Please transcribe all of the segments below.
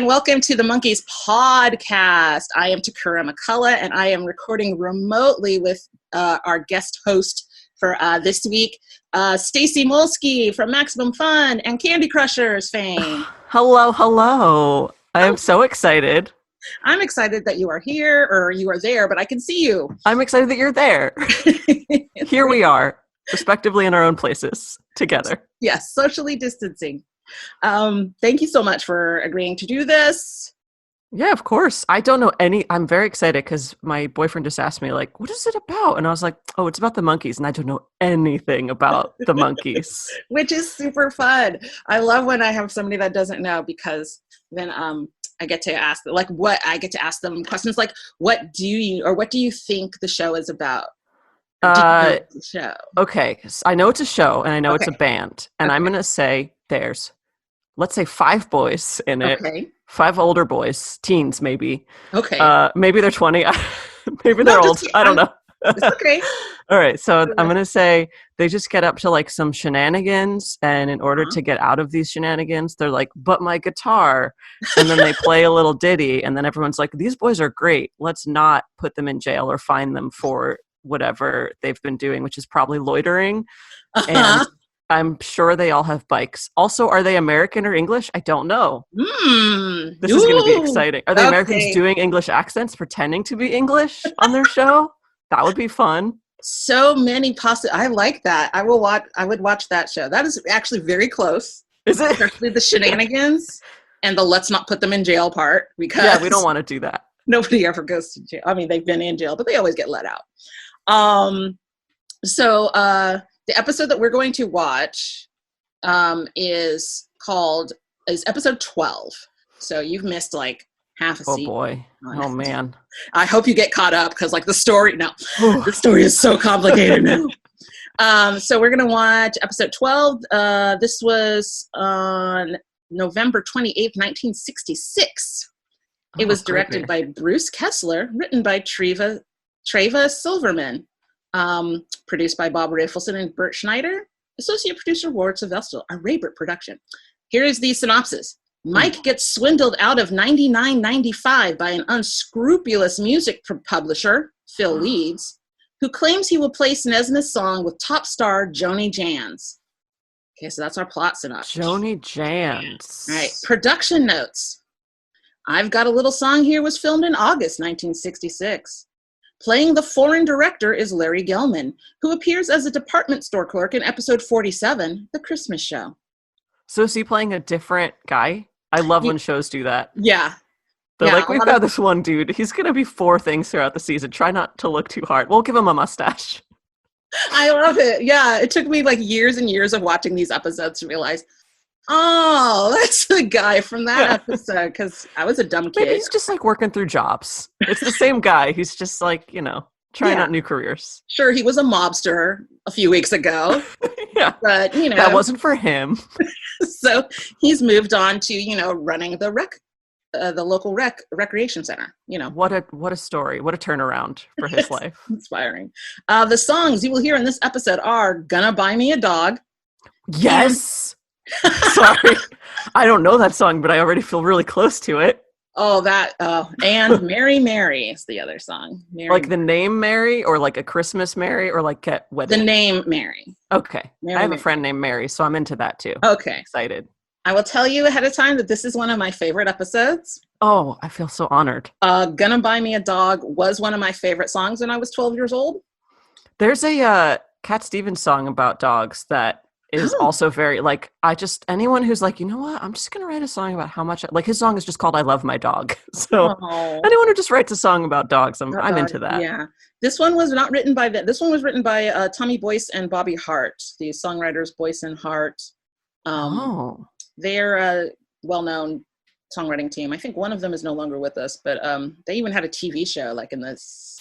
and welcome to the Monkeys podcast. I am Tekurah McCullough, and I am recording remotely with our guest host for this week, Stacey Molski from Maximum Fun and Candy Crushers fame. Hello. I am so excited. I'm excited that you are here, or you are there, but I can see you. I'm excited that you're there. Here we are, respectively in our own places, together. Yes, socially distancing. Thank you so much for agreeing to do this. Yeah, of course. I don't know I'm very excited because my boyfriend just asked me, like, what is it about? And I was like, oh, it's about the monkeys. And I don't know anything about the monkeys. Which is super fun. I love when I have somebody that doesn't know, because then I get to ask, them questions like, what do you think the show is about? The show. Okay. So I know it's a show and I know it's a band. And I'm going to say there's, let's say, 5 boys in it. Okay. 5 older boys, teens maybe. Okay. Maybe they're 20. Maybe they're old. I don't know. It's okay. All right. So I'm going to say they just get up to like some shenanigans. And in order to get out of these shenanigans, they're like, but my guitar. And then they play a little ditty. And then everyone's like, these boys are great. Let's not put them in jail or fine them for whatever they've been doing, which is probably loitering. And I'm sure they all have bikes. Also, are they American or English? I don't know. This is going to be exciting. Are the Americans doing English accents, pretending to be English on their show? That would be fun. So many I like that. I would watch that show. That is actually very close. Is it? Especially the shenanigans and the let's not put them in jail part, because we don't want to do that. Nobody ever goes to jail. I mean, they've been in jail, but they always get let out. So the episode that we're going to watch is episode 12. So you've missed like half a season. Oh boy. Oh man. I hope you get caught up, because like the story is so complicated now. So we're going to watch episode 12. This was on November 28th, 1966. It was directed by Bruce Kessler, written by Treva Silverman, produced by Bob Rafelson and Bert Schneider, associate producer Ward Sylvester, a Raybert production. Here is the synopsis. Mike gets swindled out of $99.95 by an unscrupulous music publisher, Phil Leeds, who claims he will place Nesmith's song with top star Joni Jans. Okay, so that's our plot synopsis. Joni Jans. All right, production notes. I've Got a Little Song Here was filmed in August 1966. Playing the foreign director is Larry Gelman, who appears as a department store clerk in episode 47, The Christmas Show. So is he playing a different guy? I love when shows do that. Yeah. They're like, we've got this one dude. He's going to be 4 things throughout the season. Try not to look too hard. We'll give him a mustache. I love it. Yeah, it took me like years and years of watching these episodes to realize, oh, that's the guy from that episode, because I was a dumb kid. Maybe he's just like working through jobs. It's the same guy. He's just like, trying out new careers. Sure, he was a mobster a few weeks ago. Yeah. But, that wasn't for him. So he's moved on to, running the local recreation center, What a story. What a turnaround for his life. Inspiring. The songs you will hear in this episode are Gonna Buy Me a Dog. Yes. Sorry. I don't know that song, but I already feel really close to it. And Mary Mary is the other song. Like the name Mary, or like a Christmas Mary, or like get wedding? The name Mary. Okay. I have a friend named Mary, so I'm into that too. Okay. Excited. I will tell you ahead of time that this is one of my favorite episodes. Oh, I feel so honored. Gonna Buy Me a Dog was one of my favorite songs when I was 12 years old. There's a Cat Stevens song about dogs that is also very, like, anyone who's like, you know what, I'm just going to write a song about how much, his song is just called I Love My Dog. So anyone who just writes a song about dogs, I'm into that. Yeah. This one was not written by this one was written by Tommy Boyce and Bobby Hart, the songwriters Boyce and Hart. They're a well-known songwriting team. I think one of them is no longer with us, but they even had a TV show like in the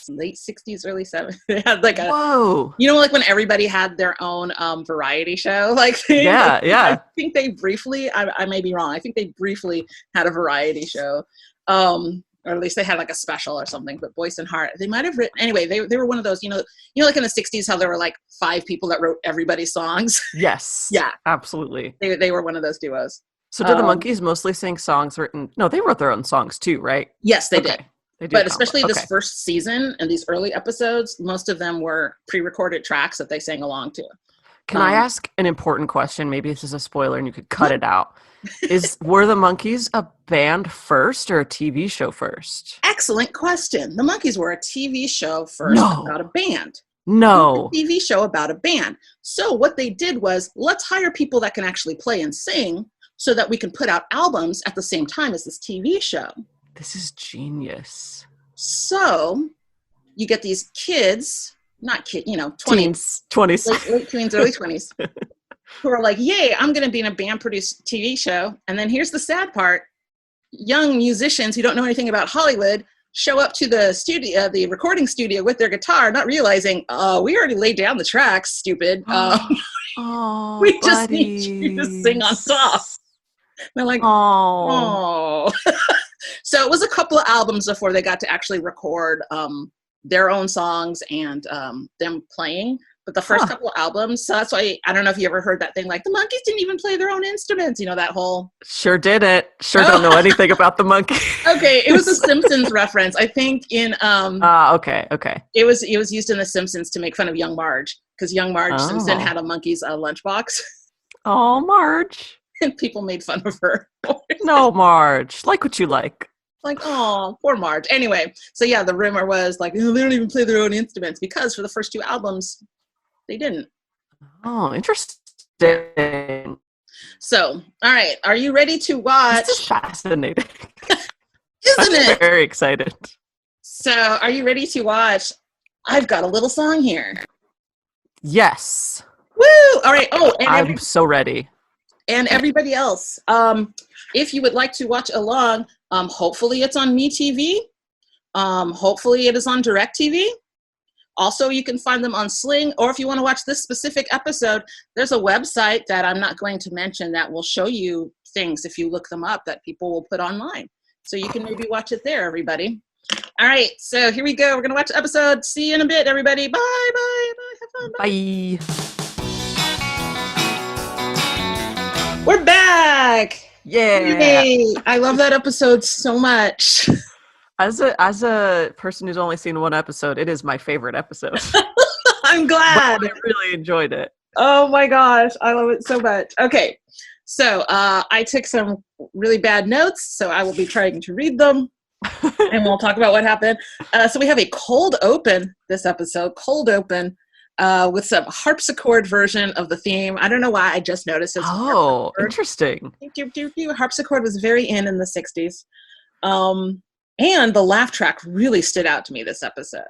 late 60s, early 70s. They had like like when everybody had their own variety show, like I think they briefly, I may be wrong, I think they briefly had a variety show, or at least they had like a special or something. But Boyce and Hart, they might have written, anyway, they were one of those, like in the 60s how there were like 5 people that wrote everybody's songs. Yes. Yeah, absolutely. They were one of those duos. So did the Monkees mostly sing songs written? No, they wrote their own songs too, right? Yes, they did. They did. But especially this first season and these early episodes, most of them were pre-recorded tracks that they sang along to. Can I ask an important question? Maybe this is a spoiler and you could cut it out. Were the Monkees a band first or a TV show first? Excellent question. The Monkees were a TV show first about a band. No. A TV show about a band. So what they did was, let's hire people that can actually play and sing so that we can put out albums at the same time as this TV show. This is genius. So you get these kids, not kids, 20s. Late teens, early 20s, who are like, yay, I'm going to be in a band-produced TV show. And then here's the sad part. Young musicians who don't know anything about Hollywood show up to the studio, the recording studio with their guitar, not realizing, we already laid down the tracks, stupid. We just need you to sing on top. They're like, oh. So it was a couple of albums before they got to actually record their own songs and them playing. But the first couple of albums, so that's why, I don't know if you ever heard that thing, like, the Monkees didn't even play their own instruments, that whole... Sure did it. Don't know anything about the Monkees. Okay, it was a Simpsons reference, I think in... okay. It was used in The Simpsons to make fun of young Marge, because young Marge Simpson had a Monkees lunchbox. Oh, Marge. And people made fun of her. No, Marge. Like what you like. Like, oh, poor Marge. Anyway, so yeah, the rumor was like, they don't even play their own instruments, because for the first two albums, they didn't. Oh, interesting. So, all right, are you ready to watch? This is fascinating. Isn't it? I'm very excited. So, are you ready to watch? I've got a little song here. Yes. Woo! All right. Oh, and I'm so ready. And everybody else, if you would like to watch along, hopefully it's on MeTV. Hopefully it is on DirecTV. Also, you can find them on Sling, or if you want to watch this specific episode, there's a website that I'm not going to mention that will show you things if you look them up that people will put online. So you can maybe watch it there, everybody. All right, so here we go. We're going to watch the episode. See you in a bit, everybody. Bye, bye, bye. Have fun. Bye. We're back. Yay. I love that episode so much. As a person who's only seen one episode, it is my favorite episode. I'm glad. I really enjoyed it. Oh my gosh, I love it so much. Okay, so I took some really bad notes, so I will be trying to read them, and we'll talk about what happened. So we have a cold open this episode, with some harpsichord version of the theme. I don't know why I just noticed this. Oh, interesting. Harpsichord was very in the 60s. And the laugh track really stood out to me this episode.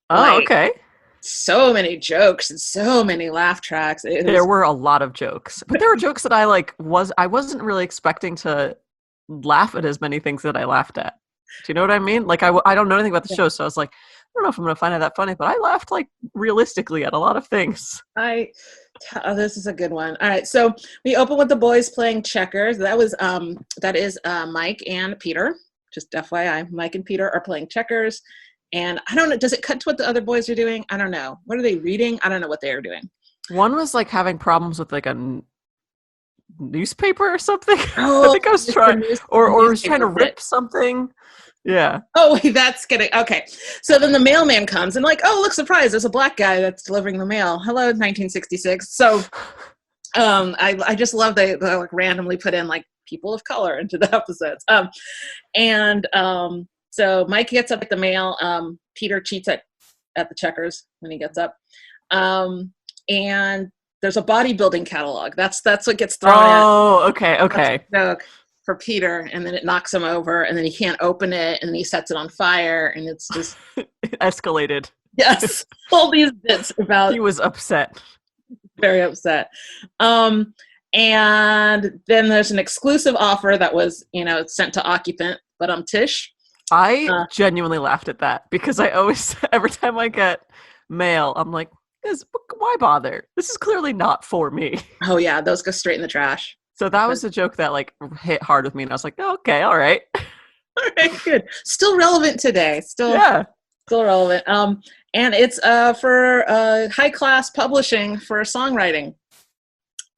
Oh, okay. So many jokes and so many laugh tracks. There were a lot of jokes. But there were jokes that I wasn't really expecting to laugh at as many things that I laughed at. Do you know what I mean? Like, I don't know anything about the show, so I was like, I don't know if I'm going to find it that funny, but I laughed, like, realistically at a lot of things. This is a good one. All right, so we open with the boys playing checkers. That is Mike and Peter. Just FYI, Mike and Peter are playing checkers. And I don't know, does it cut to what the other boys are doing? I don't know. What are they reading? I don't know what they are doing. One was, like, having problems with, like, a newspaper or something. Oh, I think I was trying, or was trying to rip something. Yeah. Oh, that's gonna, okay. So then the mailman comes and like, oh, look, surprise, there's a black guy that's delivering the mail. Hello, 1966. So I just love they like randomly put in like people of color into the episodes. So Mike gets up at the mail. Peter cheats at the checkers when he gets up. And there's a bodybuilding catalog. That's what gets thrown in. Oh, okay. Joke for Peter, and then it knocks him over, and then he can't open it, and then he sets it on fire, and it's just it escalated. Yes, all these bits about. He was upset. Very upset. And then there's an exclusive offer that was, sent to occupant, but Tish. I genuinely laughed at that because I always, every time I get mail, I'm like, why bother? This is clearly not for me. Oh yeah, those go straight in the trash. So that was a joke that like hit hard with me, and I was like, oh, okay, all right. All right, good. Still relevant today. Still relevant. And it's for high class publishing for songwriting.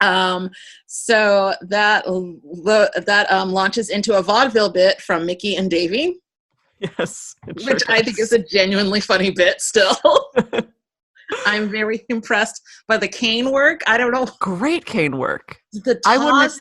So that launches into a vaudeville bit from Micky and Davy. Yes, which I think is a genuinely funny bit still. I'm very impressed by the cane work. I don't know. Great cane work. The toss, I wouldn't,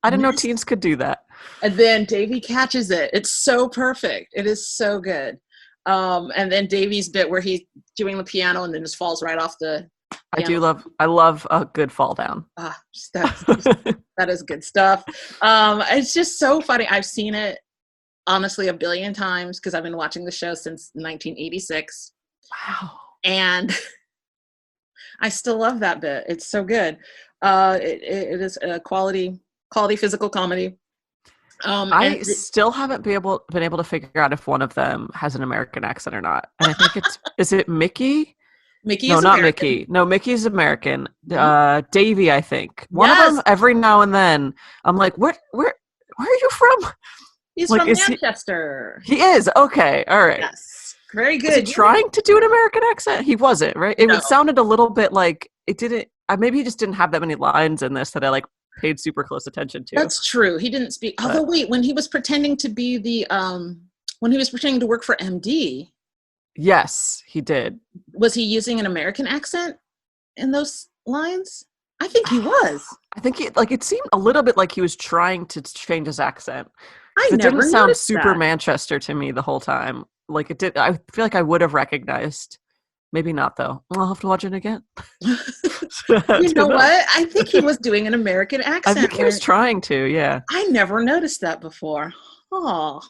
I didn't know teens could do that. And then Davy catches it. It's so perfect. It is so good. And then Davy's bit where he's doing the piano and then just falls right off the piano. I love a good fall down. That is good stuff. It's just so funny. I've seen it honestly a billion times because I've been watching the show since 1986. Wow. And I still love that bit. It's so good. It is a quality physical comedy. I still haven't been able to figure out if one of them has an American accent or not. And I think is it Micky? Micky no, is not American. Micky. No, Mickey's American. Davy, I think. One of them, every now and then, I'm like, where are you from? He's from Manchester. He is? Okay. All right. Yes. Very good. Was he trying to do an American accent? He wasn't, right? It sounded a little bit like it didn't. Maybe he just didn't have that many lines in this that I paid super close attention to. That's true. He didn't speak. Although, wait, when he was pretending to be when he was pretending to work for MD. Yes, he did. Was he using an American accent in those lines? I think he was. I think it seemed a little bit like he was trying to change his accent. It didn't sound super Manchester to me the whole time. It did. I feel like I would have recognized. Maybe not, though. I'll have to watch it again. You know what? I think he was doing an American accent. I think he was trying to, yeah. I never noticed that before. Oh,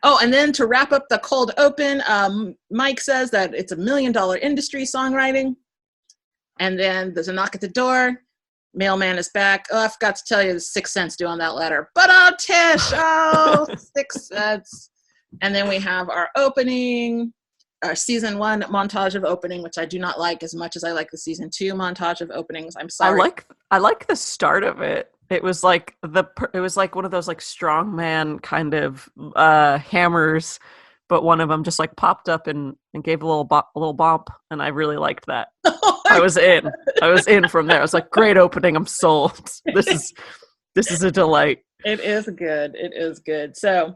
and then to wrap up the cold open, Mike says that it's $1 million industry songwriting. And then there's a knock at the door. Mailman is back. Oh, I forgot to tell you, there's 6 cents due on that letter. But Tish, 6 cents. And then we have our opening, our season 1 montage of opening, which I do not like as much as I like the season 2 montage of openings. I'm sorry. I like the start of it. It was like one of those strongman kind of hammers, but one of them just popped up and gave a little bump, and I really liked that. I was in from there. I was like, great opening. I'm sold. This is a delight. It is good. It is good. So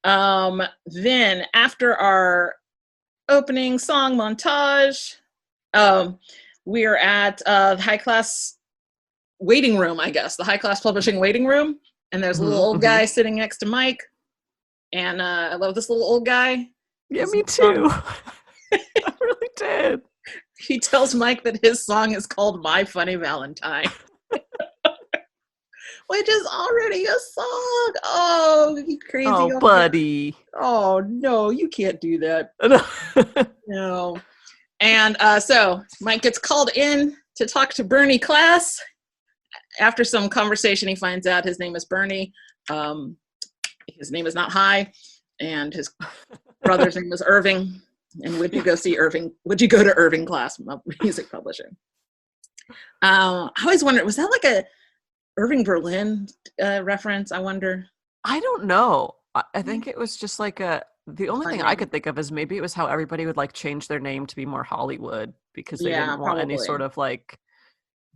then after our opening song montage, we're at the high class waiting room, I guess, the high class publishing waiting room. And there's a little old guy sitting next to Mike. And I love this little old guy. Yeah, me too. I really did. He tells Mike that his song is called My Funny Valentine. Which is already a song. Oh, you crazy. Oh, buddy. Oh, no, you can't do that. No. And so Mike gets called in to talk to Bernie class. After some conversation, he finds out his name is Bernie. His name is not High. And his brother's name is Irving. And would you go see Irving? Would you go to Irving class music publishing? I always wondered, was that like a Irving Berlin reference? I wonder. I don't know. I think it was just the only thing I could think of is maybe it was how everybody would change their name to be more Hollywood because they didn't want any sort of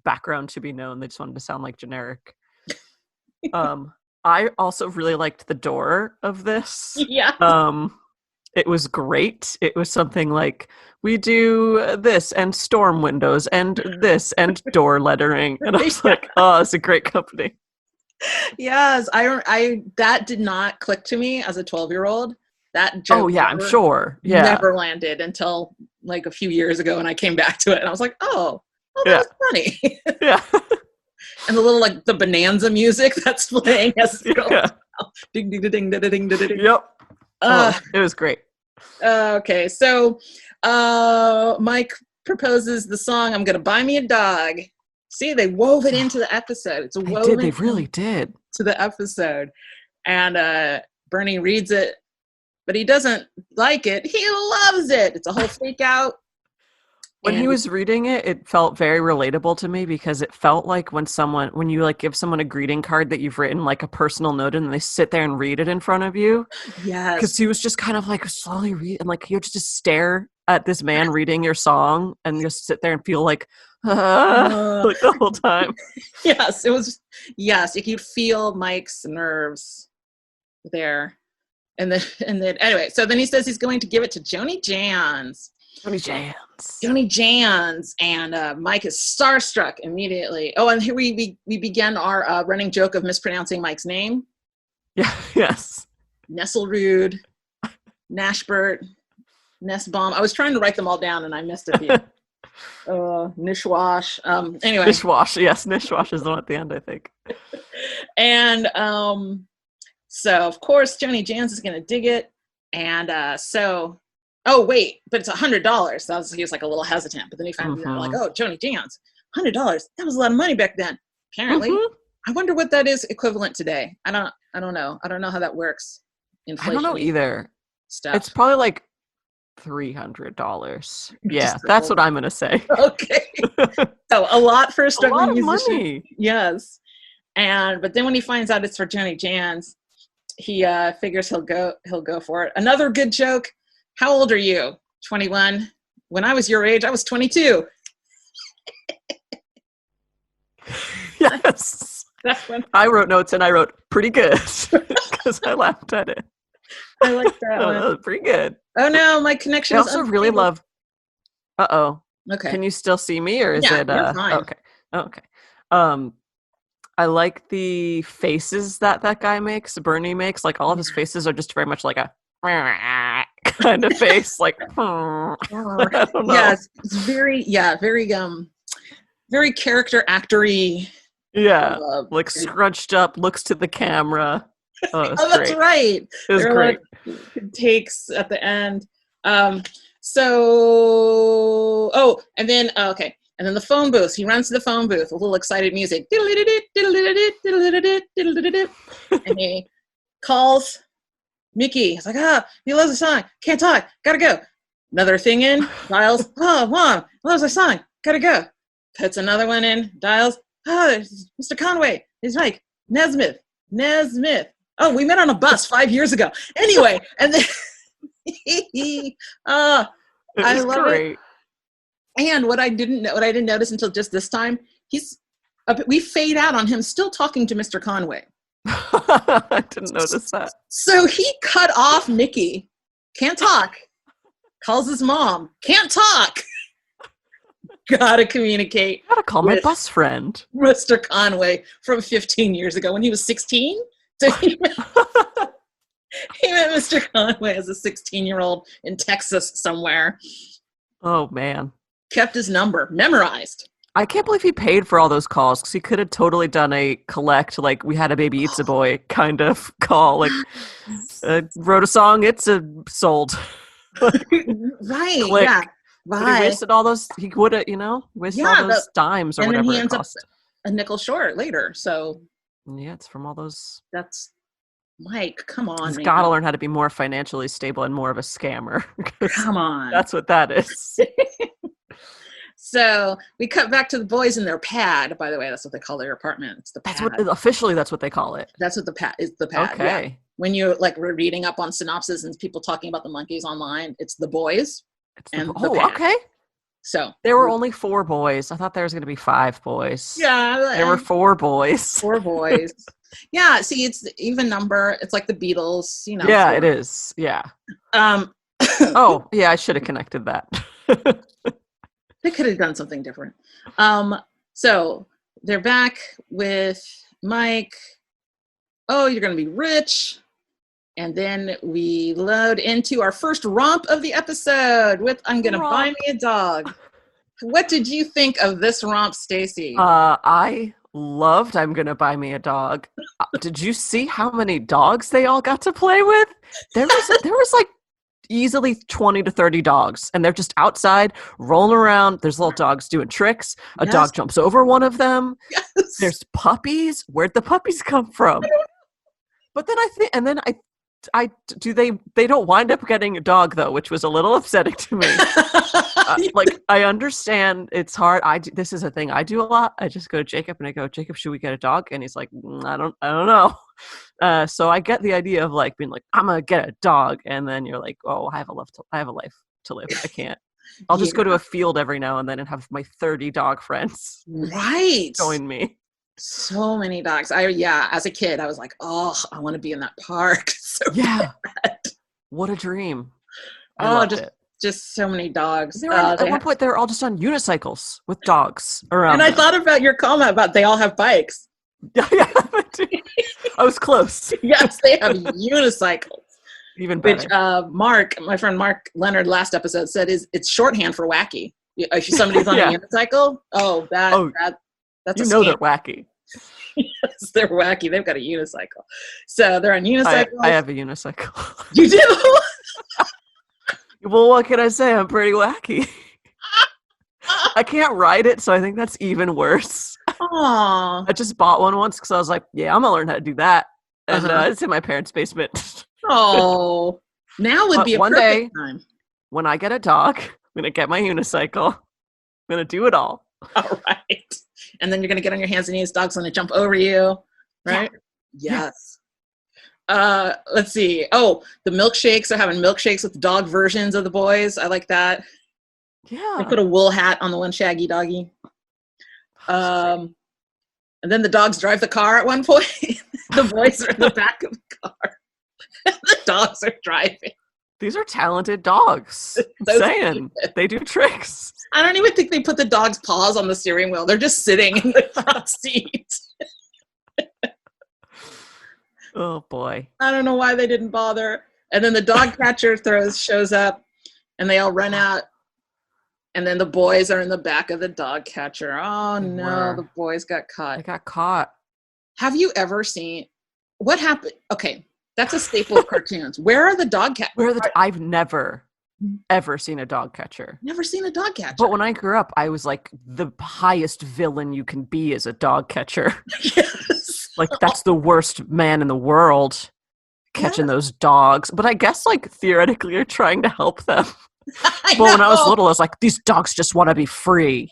background to be known. They just wanted to sound generic. I also really liked the door of this. Yeah. It was great. It was something we do this and storm windows and this and door lettering. And I was like, oh, it's a great company. Yes. I that did not click to me as a 12-year-old. That joke. Oh yeah, I'm sure. Yeah. Never landed until a few years ago, and I came back to it and I was like, oh, that's funny. Yeah. And the little the bonanza music that's playing as it goes. Ding ding ding ding ding ding ding. Yep. It was great. Okay, so Mike proposes the song "I'm Gonna Buy Me a Dog." See, they wove it into the episode. It's woven. They really did to the episode, and Bernie reads it, but he doesn't like it. He loves it. It's a whole freak out. When he was reading it, it felt very relatable to me because it felt like when you give someone a greeting card that you've written a personal note and they sit there and read it in front of you. Yes. Because he was just kind of slowly read and you just stare at this man reading your song and just sit there and feel like the whole time. Yes, it was. Yes, you could feel Mike's nerves there. And then anyway, so then he says he's going to give it to Joni Jans. Joni Jans. And Mike is starstruck immediately. Oh, and here we begin our running joke of mispronouncing Mike's name. Yeah, yes. Nesselrude, Nashbert, Nessbaum. I was trying to write them all down and I missed a few. Nishwash. Anyway. Nishwash, yes. Nishwash is the one at the end, I think. And so, of course, Joni Jans is going to dig it. And oh, wait, but it's $100. He was like a little hesitant. But then he found out, like, oh, Joni Jans, $100. That was a lot of money back then, apparently. I wonder what that is equivalent today. I don't know. I don't know how that works. Inflation. I don't know either. Stuff. It's probably like $300. Yeah, that's what I'm going to say. Okay. So a lot for a struggling musician. Money. Yes. But then when he finds out it's for Joni Jans, he figures he'll go for it. Another good joke. How old are you? 21. When I was your age, I was 22. Yes. That's when I wrote notes and I wrote pretty good because I laughed at it. I like that one. Pretty good. Oh no, my connection. I also really love. Okay. Can you still see me, or is it? You're fine. Okay. I like the faces that guy makes. Bernie makes. Like all of his faces are just very much like a kind of face. Like I don't know. Yes, it's very very character actory. Yeah, like scrunched up, looks to the camera. Oh, that's right. It was great. Like, takes at the end. And then the phone booth. He runs to the phone booth, a little excited music. And he calls Micky. He's like, he loves the song. Can't talk. Gotta go. Another thing in. Dials. Oh, Mom, loves the song. Gotta go. Puts another one in. Dials. Mr. Conway. He's like, Nesmith. Oh, we met on a bus 5 years ago. Anyway, and then I love great. it. And what I didn't notice until just this time, we fade out on him still talking to Mr. Conway. I didn't notice that. So he cut off Micky. Can't talk. Calls his mom. Can't talk. Gotta communicate. Gotta call my bus friend. Mr. Conway from 15 years ago when he was 16. So he met Mr. Conway as a 16-year-old in Texas somewhere. Oh, man. Kept his number. Memorized. I can't believe he paid for all those calls because he could have totally done a collect, like we had a baby eats a boy kind of call. Like, wrote a song, it's sold. Right. Click. Yeah. But he wasted all those, he would have, wasted all those dimes or whatever it cost. Up a nickel short later, so. Yeah, it's from all those. That's Mike, come on. He's got to learn how to be more financially stable and more of a scammer. Come on. That's what that is. So we cut back to the boys in their pad. By the way, that's what they call their apartment. It's the pad. Officially, that's what they call it. That's what the pad is. The pad. Okay. Yeah. When you're we're reading up on synopsis and people talking about the monkeys online, it's the boys. The pad. Okay. So there were only 4 boys. I thought there was going to be 5 boys. Yeah. There were 4 boys. 4 boys. Yeah. See, it's the even number. It's like the Beatles, Yeah, it is. Yeah. Oh, yeah. I should have connected that. They could have done something different. So they're back with Mike. Oh, you're going to be rich. And then we load into our first romp of the episode with I'm going to buy me a dog. What did you think of this romp, Stacey? I loved I'm going to buy me a dog. Did you see how many dogs they all got to play with? There was like easily 20 to 30 dogs, and they're just outside rolling around. There's little dogs doing tricks. A dog jumps over one of them. Yes. There's puppies. Where'd the puppies come from? But then they don't wind up getting a dog though, which was a little upsetting to me. I understand it's hard. This is a thing I do a lot. I just go to Jacob and I go, Jacob, should we get a dog? And he's like, I don't know. So I get the idea of being like, I'm gonna get a dog, and then you're like, oh, I have a life to live. I can't. I'll just go to a field every now and then and have my 30 dog friends Right. join me. So many dogs. As a kid, I was like, oh, I want to be in that park. So Yeah. bad. What a dream. I loved it. Just so many dogs. At one point, they were all just on unicycles with dogs around. And I thought about your comment about they all have bikes. Yeah, I was close. Yes, they have unicycles. Even better. Which my friend Mark Leonard last episode said it's shorthand for wacky. If somebody's on a unicycle, that's they're wacky. Yes, they're wacky. They've got a unicycle. So they're on unicycles. I have a unicycle. You do? Well, what can I say? I'm pretty wacky. I can't ride it, so I think that's even worse. Aww. I just bought one once because I was like, yeah, I'm going to learn how to do that. And it's in my parents' basement. Oh, now would be a one perfect day, time. When I get a dog, I'm going to get my unicycle. I'm going to do it all. All right. And then you're going to get on your hands and knees. Dog's going to jump over you, right? Yeah. Yes. Let's see. Oh, the milkshakes. They're having milkshakes with dog versions of the boys. I like that. Yeah. They put a wool hat on the one shaggy doggy. And then the dogs drive the car at one point. The boys are in the back of the car. And the dogs are driving. These are talented dogs. Saying they do tricks. I don't even think they put the dog's paws on the steering wheel. They're just sitting in the front seat. Oh boy. I don't know why they didn't bother. And then the dog catcher shows up and they all run out. And then the boys are in the back of the dog catcher. Oh no, the boys got caught. They got caught. Have you ever seen what happened? Okay, that's a staple of cartoons. Where are the dog catchers? I've never ever seen a dog catcher. Never seen a dog catcher. But when I grew up, I was like the highest villain you can be as a dog catcher. Yes. Like that's the worst man in the world catching those dogs. But I guess like theoretically you're trying to help them. But when I was little, I was like, these dogs just want to be free.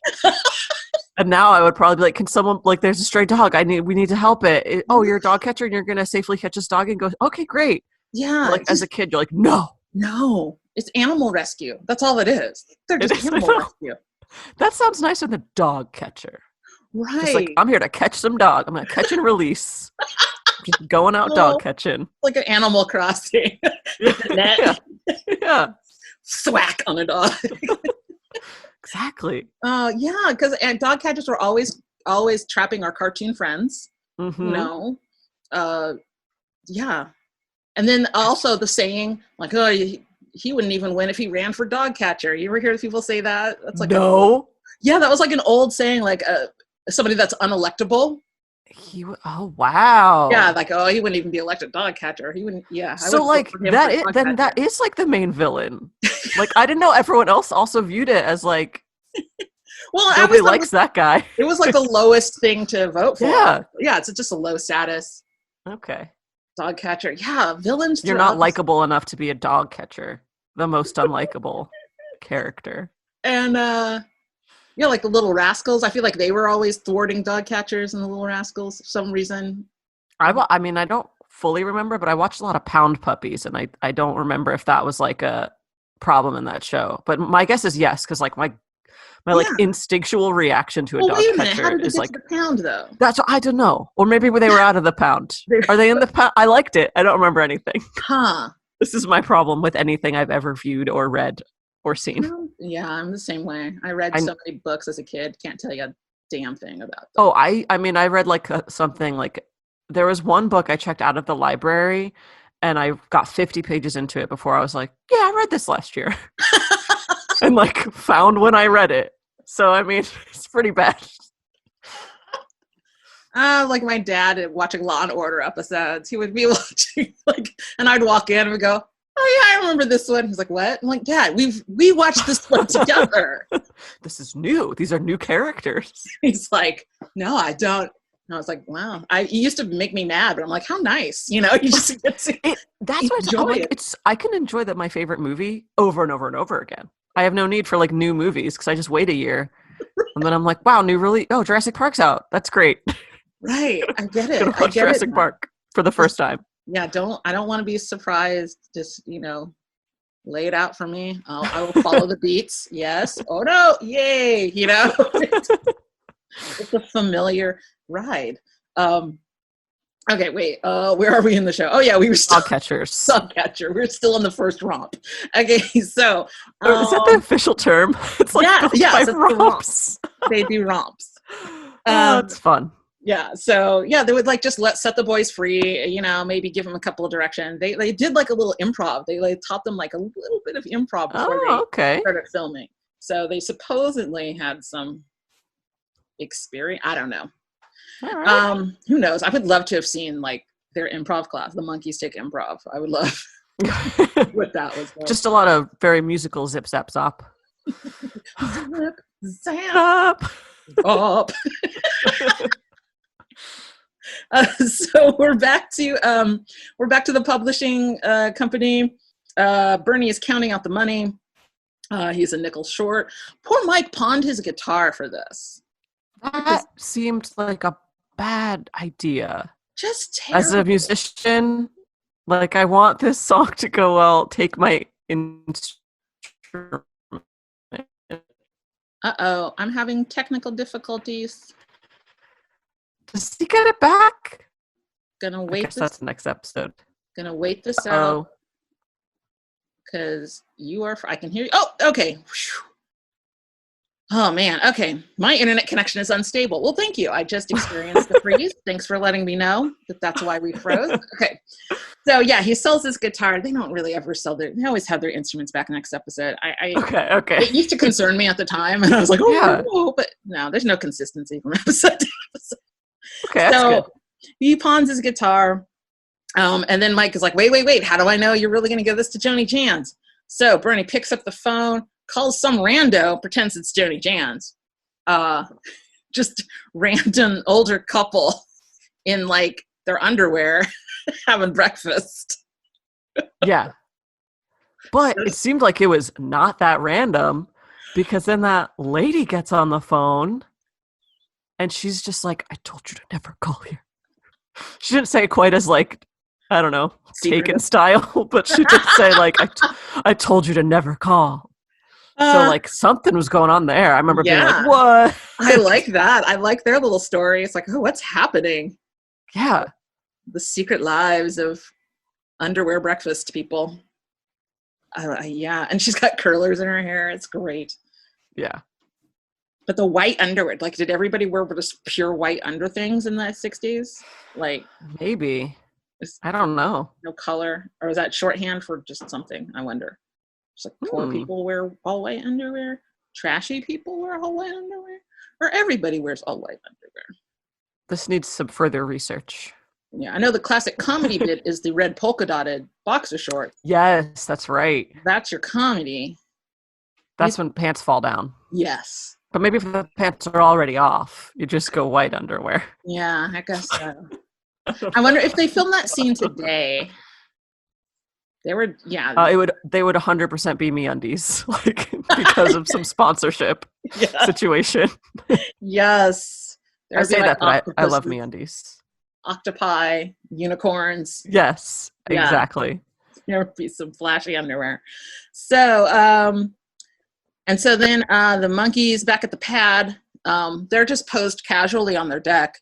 And now I would probably be like, can someone, like, there's a stray dog. We need to help it. Oh, you're a dog catcher and you're going to safely catch this dog and go, okay, great. Yeah. But like as a kid, you're like, no. It's animal rescue. That's all it is. They're just animal rescue. That sounds nicer than dog catcher. Right. Just like, I'm here to catch some dog. I'm going to catch and release. Just going out dog catching. Like an Animal Crossing. Net. Yeah. Thwack on a dog. Exactly. Because dog catchers were always trapping our cartoon friends. Mm-hmm. You know, and then also the saying like, "Oh, he wouldn't even win if he ran for dog catcher." You ever hear people say that? That's like that was like an old saying, like somebody that's unelectable. Oh wow. Yeah, like he wouldn't even be elected dog catcher. He wouldn't. Yeah. So like that is like the main villain. Like I didn't know everyone else also viewed it as like. Well, nobody likes that guy. It was like the lowest thing to vote for. Yeah. Yeah, it's just a low status. Okay. Dog catcher. Yeah, villains. You're not likable enough to be a dog catcher. The most unlikable character. And like the Little Rascals. I feel like they were always thwarting dog catchers and the Little Rascals for some reason. I mean, I don't fully remember, but I watched a lot of Pound Puppies, and I don't remember if that was like a problem in that show. But my guess is yes, because like my like instinctual reaction to a dog catcher how did is get like to the pound though. That's I don't know, or maybe they were out of the pound. Are they in the pound? I liked it. I don't remember anything. Huh. This is my problem with anything I've ever viewed or read or seen. Yeah, I'm the same way. I read so many books as a kid. Can't tell you a damn thing about them. Oh, I mean, I read like something like there was one book I checked out of the library, and I got 50 pages into it before I was like, yeah, I read this last year, and like found when I read it. So I mean, it's pretty bad. Like my dad watching Law and Order episodes. He would be watching and I'd walk in and would go, "Oh yeah, I remember this one." He's like, "What?" I'm like, "Dad, we watched this one together." This is new. These are new characters. He's like, "No, I don't." And I was like, "Wow." It used to make me mad, but I'm like, "How nice!" You know, you just get to that's what I'm like. I can enjoy that my favorite movie over and over and over again. I have no need for like new movies because I just wait a year, and then I'm like, "Wow, Jurassic Park's out. That's great." Right, I get it. Gonna watch Jurassic Park for the first time. Yeah, I don't want to be surprised. Just lay it out for me. I will follow the beats. Yes. Oh no. Yay. You know, it's a familiar ride. Okay, wait. Where are we in the show? Oh yeah, we were still Dogcatchers. Dogcatcher. We're still in the first romp. Okay, so is that the official term? It's like yeah, romps. They do romps. It's fun. Yeah, so yeah, they would like just set the boys free. You know, maybe give them a couple of directions. They did like a little improv. They taught them like a little bit of improv before they started filming. So they supposedly had some experience. I don't know. Right. Who knows? I would love to have seen like their improv class, the Monkeys Take Improv. I would love what that was like. Just a lot of very musical zip zap zop. Zip zap up. So we're back to the publishing company. Bernie is counting out the money. He's a nickel short. Poor Mike pawned his guitar for this. That seemed like a bad idea. Just terrible. As a musician, like I want this song to go well. Take my instrument. Uh-oh, I'm having technical difficulties. Does he get it back? Gonna wait. I guess that's the next episode. Gonna wait this out. Because you are. I can hear you. Oh, okay. Whew. Oh man, okay. My internet connection is unstable. Well, thank you. I just experienced the freeze. Thanks for letting me know that's why we froze. Okay. So yeah, he sells his guitar. They don't really ever sell they always have their instruments back next episode. Okay. It used to concern me at the time, and I was like, oh, but no, there's no consistency from episode to episode. Okay, that's good. He pawns his guitar. And then Mike is like, wait, how do I know you're really gonna give this to Joni Jans? So Bernie picks up the phone, calls some rando, pretends it's Joni Jans. Just random older couple in like their underwear having breakfast. Yeah. But it seemed like it was not that random because then that lady gets on the phone and she's just like, I told you to never call here. She didn't say it quite as like, I don't know, Taken style, but she did say like, I told you to never call. So like something was going on there. I remember being like, what? I like that. I like their little story. It's like, oh, what's happening? Yeah. The secret lives of underwear breakfast people. Yeah. And she's got curlers in her hair. It's great. Yeah. But the white underwear, like, did everybody wear just pure white under things in the 60s? Like, maybe. I don't know. No color. Or is that shorthand for just something? I wonder. It's like poor people wear all white underwear. Trashy people wear all white underwear. Or everybody wears all white underwear. This needs some further research. Yeah, I know the classic comedy bit is the red polka dotted boxer short. Yes, that's right. That's your comedy. That's when pants fall down. Yes. But maybe if the pants are already off, you just go white underwear. Yeah, I guess so. I wonder if they filmed that scene today. They would 100% be MeUndies, like because of some sponsorship situation. Yes. I say that, but I love MeUndies. Octopi, unicorns. Yes, exactly. There would be some flashy underwear. So, and so then the monkeys back at the pad, they're just posed casually on their deck.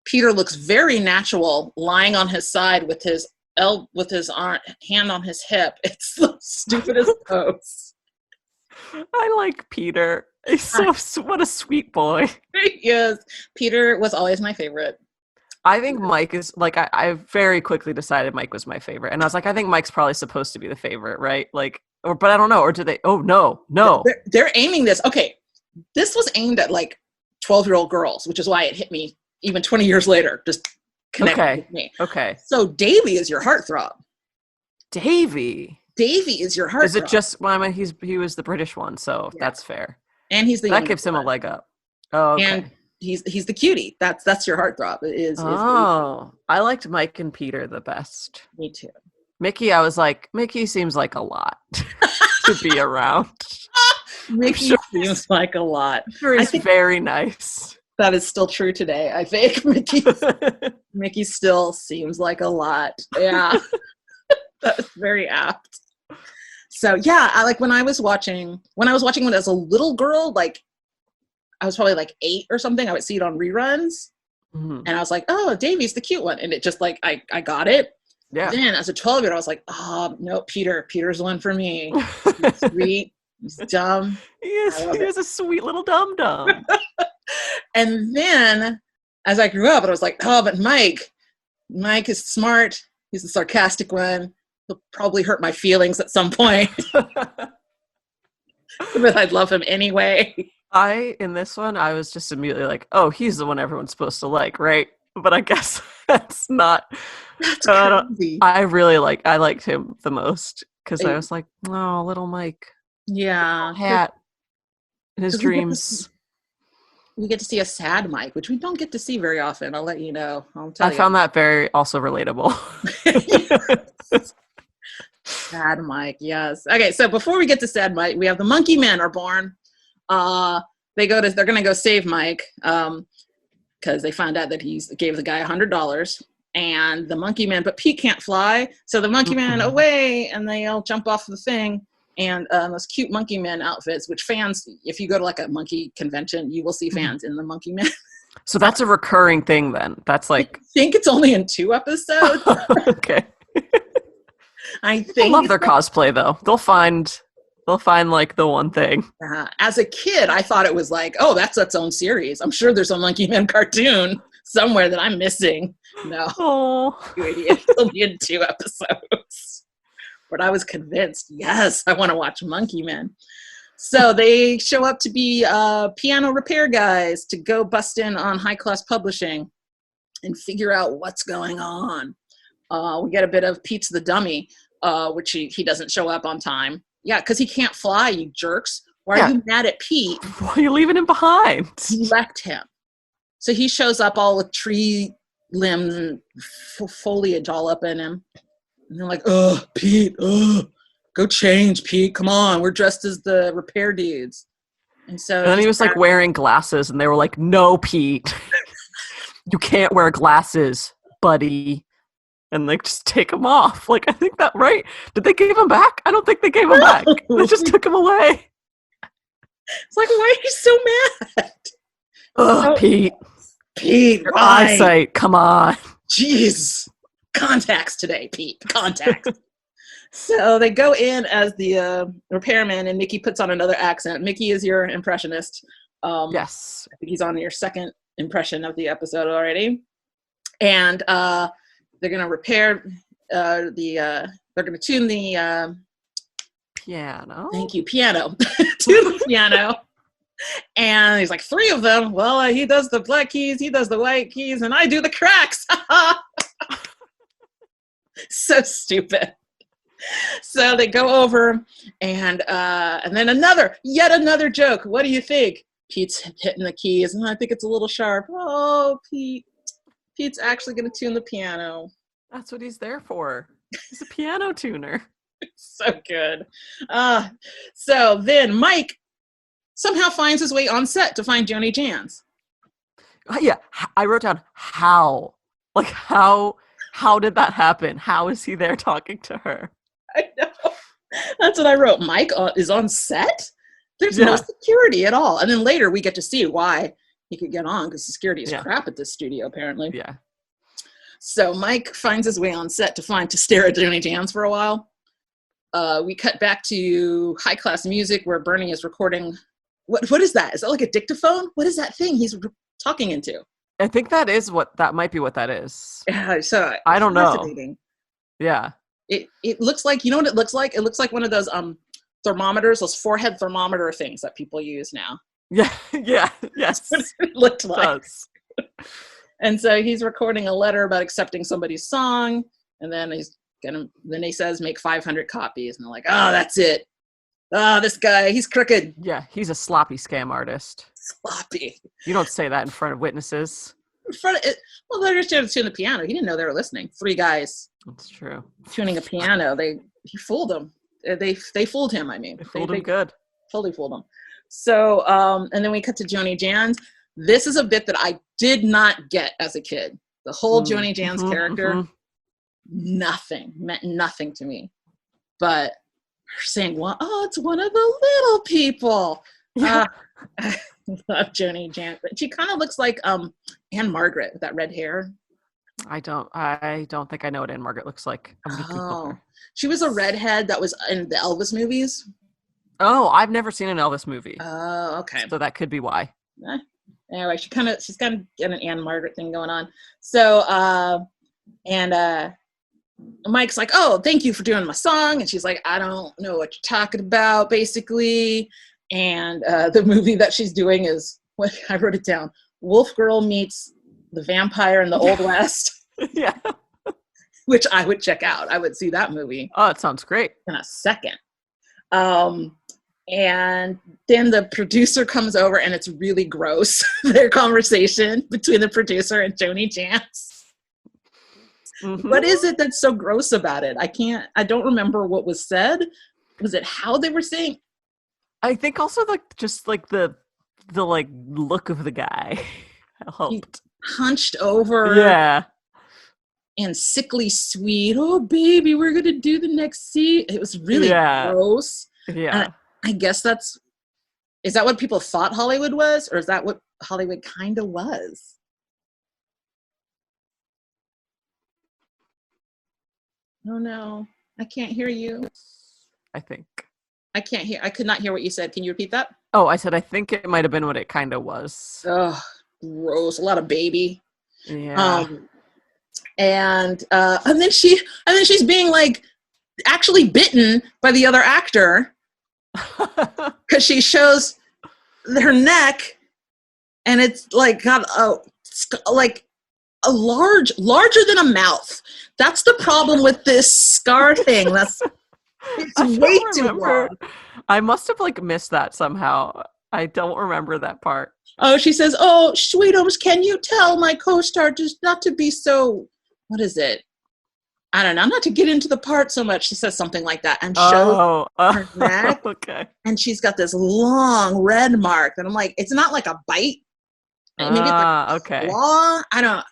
Peter looks very natural, lying on his side with his hand on his hip. It's the stupidest pose. I like Peter. He's what a sweet boy. He is. Peter was always my favorite. I think Mike is like I very quickly decided Mike was my favorite, and I was like, I think Mike's probably supposed to be the favorite, right? Like, but I don't know. Or do they? Oh no. They're aiming this. Okay, this was aimed at like 12-year-old girls, which is why it hit me even 20 years later. Just connected with me. Okay. So Davy is your heartthrob. Davy is your heartthrob. Is it just? Well, I mean, he was the British one, so that's fair. And he's that gives him a leg up. Oh, okay. And he's the cutie. That's your heartthrob. I liked Mike and Peter the best. Me too. Micky, I was like, Micky seems like a lot to be around. Micky seems like a lot. I'm sure he's very nice. That is still true today. I think Micky still seems like a lot. Yeah. That's very apt. So yeah, I like when I was watching when I was a little girl, like I was probably like 8 or something. I would see it on reruns, and I was like, "Oh, Davey's the cute one," and it just like I got it. Yeah. Then as a 12-year-old, I was like, "Oh no, Peter's the one for me. He's sweet, he's dumb. He is a sweet little dum-dum. And then as I grew up, I was like, "Oh, but Mike is smart. He's the sarcastic one. He'll probably hurt my feelings at some point, but I'd love him anyway." In this one, I was just immediately like, oh, he's the one everyone's supposed to like, right? But I guess that's not. That's crazy. I liked him the most because I was like, oh, little Mike. Yeah. Hat in his dreams. We get to see a sad Mike, which we don't get to see very often. I'll let you know. I found that very also relatable. Sad Mike, yes. Okay, so before we get to sad Mike, we have the monkey men are born. They're gonna go save Mike because they found out that he gave the guy $100 and the monkey man, but Pete can't fly, so the monkey man away, and they all jump off the thing. And those cute monkey men outfits, which fans, if you go to like a monkey convention, you will see fans in the monkey men. So that's a recurring thing then. That's like, I think it's only in 2 episodes. Okay. I think I love their cosplay though. They'll find like the one thing. As a kid, I thought it was like, oh, that's its own series. I'm sure there's a Monkey Man cartoon somewhere that I'm missing. No. Oh, You idiot. It's only in 2 episodes. But I was convinced, yes, I want to watch Monkey Man. So they show up to be piano repair guys to go bust in on High Class Publishing and figure out what's going on. We get a bit of Pete's the Dummy, which he doesn't show up on time. Yeah, because he can't fly, you jerks. Why are you mad at Pete? Why are you leaving him behind? You left him. So he shows up all with tree limbs and foliage all up in him. And they're like, oh, Pete, go change, Pete. Come on, we're dressed as the repair dudes. And then he was like wearing glasses, and they were like, no, Pete. You can't wear glasses, buddy. And like, just take him off. Like, I think that, right? Did they give him back? I don't think they gave him back. They just took him away. It's like, why are you so mad? Ugh, Pete, your why? eyesight, come on. Jeez. Contacts today, Pete. Contacts. So they go in as the repairman, and Micky puts on another accent. Micky is your impressionist. Yes. I think he's on your second impression of the episode already. And they're going to repair they're going to tune the piano. Thank you, piano. Tune the piano. And he's like, 3 of them. Well, he does the black keys, he does the white keys, and I do the cracks. So stupid. So they go over, and then yet another joke. What do you think? Pete's hitting the keys, and I think it's a little sharp. Oh, Pete's actually going to tune the piano. That's what he's there for. He's a piano tuner. So good. So then Mike somehow finds his way on set to find Joni Jans. Yeah, I wrote down how. Like, how did that happen? How is he there talking to her? I know. That's what I wrote. Mike is on set? There's no security at all. And then later we get to see why he could get on, because security is crap at this studio, apparently. Yeah. So Mike finds his way on set to stare at Joni Jans for a while. We cut back to High Class Music, where Bernie is recording. What is that? Is that like a dictaphone? What is that thing he's talking into? I think that might be what that is. Yeah, so I don't know. Yeah. It looks like, you know what it looks like? It looks like one of those thermometers, those forehead thermometer things that people use now. Yeah, yes. That's what it looked like. And so he's recording a letter about accepting somebody's song, and then he says, make 500 copies, and they're like, oh, that's it. Oh, this guy, he's crooked. Yeah, he's a sloppy scam artist. Sloppy. You don't say that in front of witnesses. Well, they're just trying to tune the piano. He didn't know they were listening. 3 guys. That's true. Tuning a piano. He fooled them. They fooled him, I mean. They fooled him good. Totally fooled him. So, and then we cut to Joni Jans. This is a bit that I did not get as a kid. The whole Joni Jans character, meant nothing to me. But saying, well, oh, it's one of the little people. Yeah. I love Joni Jan, but she kind of looks like Anne Margaret with that red hair. I don't think I know what Anne Margaret looks like. I'm gonna Google her. She was a redhead that was in the Elvis movies. Oh, I've never seen an Elvis movie. Oh, okay. So that could be why. Anyway, she's kind of got an Anne Margaret thing going on. So Mike's like, oh, thank you for doing my song. And she's like, I don't know what you're talking about, basically. And the movie that she's doing is, what I wrote it down, Wolf Girl Meets the Vampire in the Old West. Yeah. Which I would check out. I would see that movie. Oh, it sounds great. In a second. And then the producer comes over, and it's really gross, their conversation between the producer and Joni Jance. Mm-hmm. What is it that's so gross about it? I don't remember what was said. Was it how they were saying? I think also just the like look of the guy helped. He hunched over. Yeah. And sickly sweet. Oh, baby, we're going to do the next scene. It was really gross. Yeah. And I guess is that what people thought Hollywood was? Or is that what Hollywood kind of was? Oh, no. I can't hear you. I think. I can't hear. I could not hear what you said. Can you repeat that? Oh, I said I think it might have been what it kind of was. Oh, gross. A lot of baby. Yeah. And then she's being like actually bitten by the other actor because she shows her neck, and it's like got a larger than a mouth. That's the problem with this scar thing. It's way too long. I must have missed that somehow. I don't remember that part. Oh, she says, "Oh, sweetums, can you tell my co-star just not to be so." What is it? I don't know. Not to get into the part so much. She says something like that and shows her neck. Okay. And she's got this long red mark. And I'm like, it's not like a bite. Maybe it's like a claw. I don't.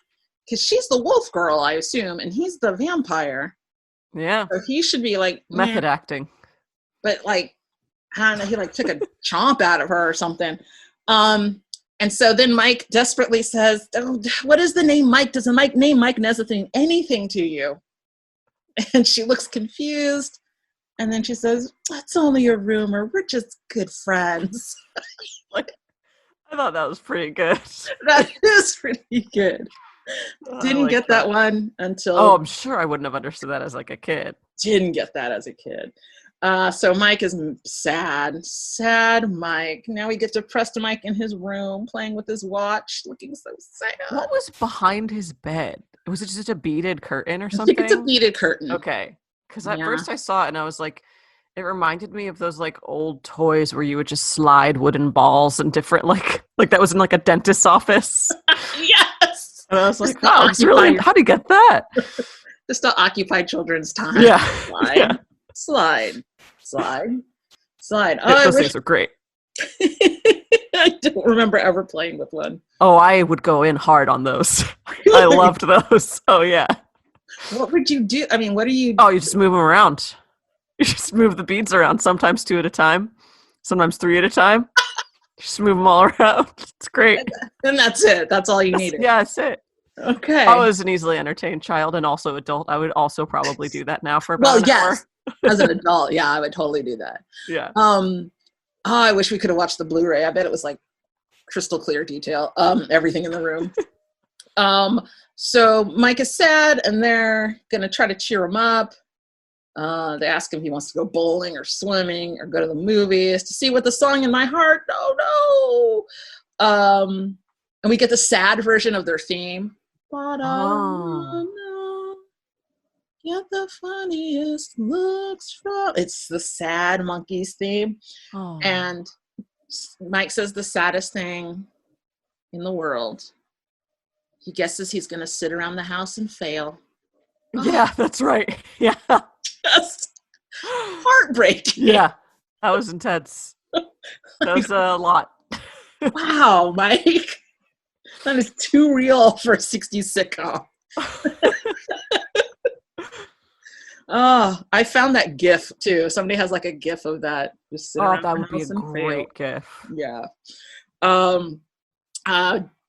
Because she's the wolf girl, I assume, and he's the vampire. Yeah. So he should be like method acting. But I don't know. He took a chomp out of her or something. And so then Mike desperately says, oh, what is the name Mike? Does the name Mike mean anything to you? And she looks confused. And then she says, it's only a rumor. We're just good friends. I thought that was pretty good. That is pretty good. Didn't get that one until... Oh, I'm sure I wouldn't have understood that as a kid. Didn't get that as a kid. So Mike is sad Mike. Now we get depressed Mike in his room playing with his watch, looking so sad. What was behind his bed? Was it just a beaded curtain or something? I think it's a beaded curtain. Okay. Because at first I saw it and I was like, it reminded me of those old toys where you would just slide wooden balls and different that was in a dentist's office. Yes. And I was like, oh, it's really, how do you get that? Just to occupy children's time. Yeah. Slide. Oh, those things are great. I don't remember ever playing with one. Oh, I would go in hard on those. I loved those. Oh, yeah. What would you do? I mean, what are you... Oh, you just move them around. You just move the beads around, sometimes 2 at a time, sometimes 3 at a time. Just move them all around. It's great. And that's it. That's all you needed. Yeah, that's it. Okay. I was an easily entertained child and also adult. I would also probably do that now for about an hour. As an adult, yeah, I would totally do that. Yeah. I wish we could have watched the Blu-ray. I bet it was crystal clear detail. Everything in the room. So Mike is sad, and they're gonna try to cheer him up. They ask him if he wants to go bowling or swimming or go to the movies to see what the song in my heart. Oh no. And we get the sad version of their theme. But get the funniest looks from... It's the sad monkeys theme. Oh. And Mike says the saddest thing in the world. He guesses he's going to sit around the house and fail. Yeah, that's right. Yeah. Just heartbreaking. Yeah, that was intense. That was a lot. Wow, Mike. That is too real for a 60s sitcom. Oh, I found that GIF too. Somebody has like a GIF of that just sitting Oh, around that the would be a house and fail. great gif. Yeah. Um,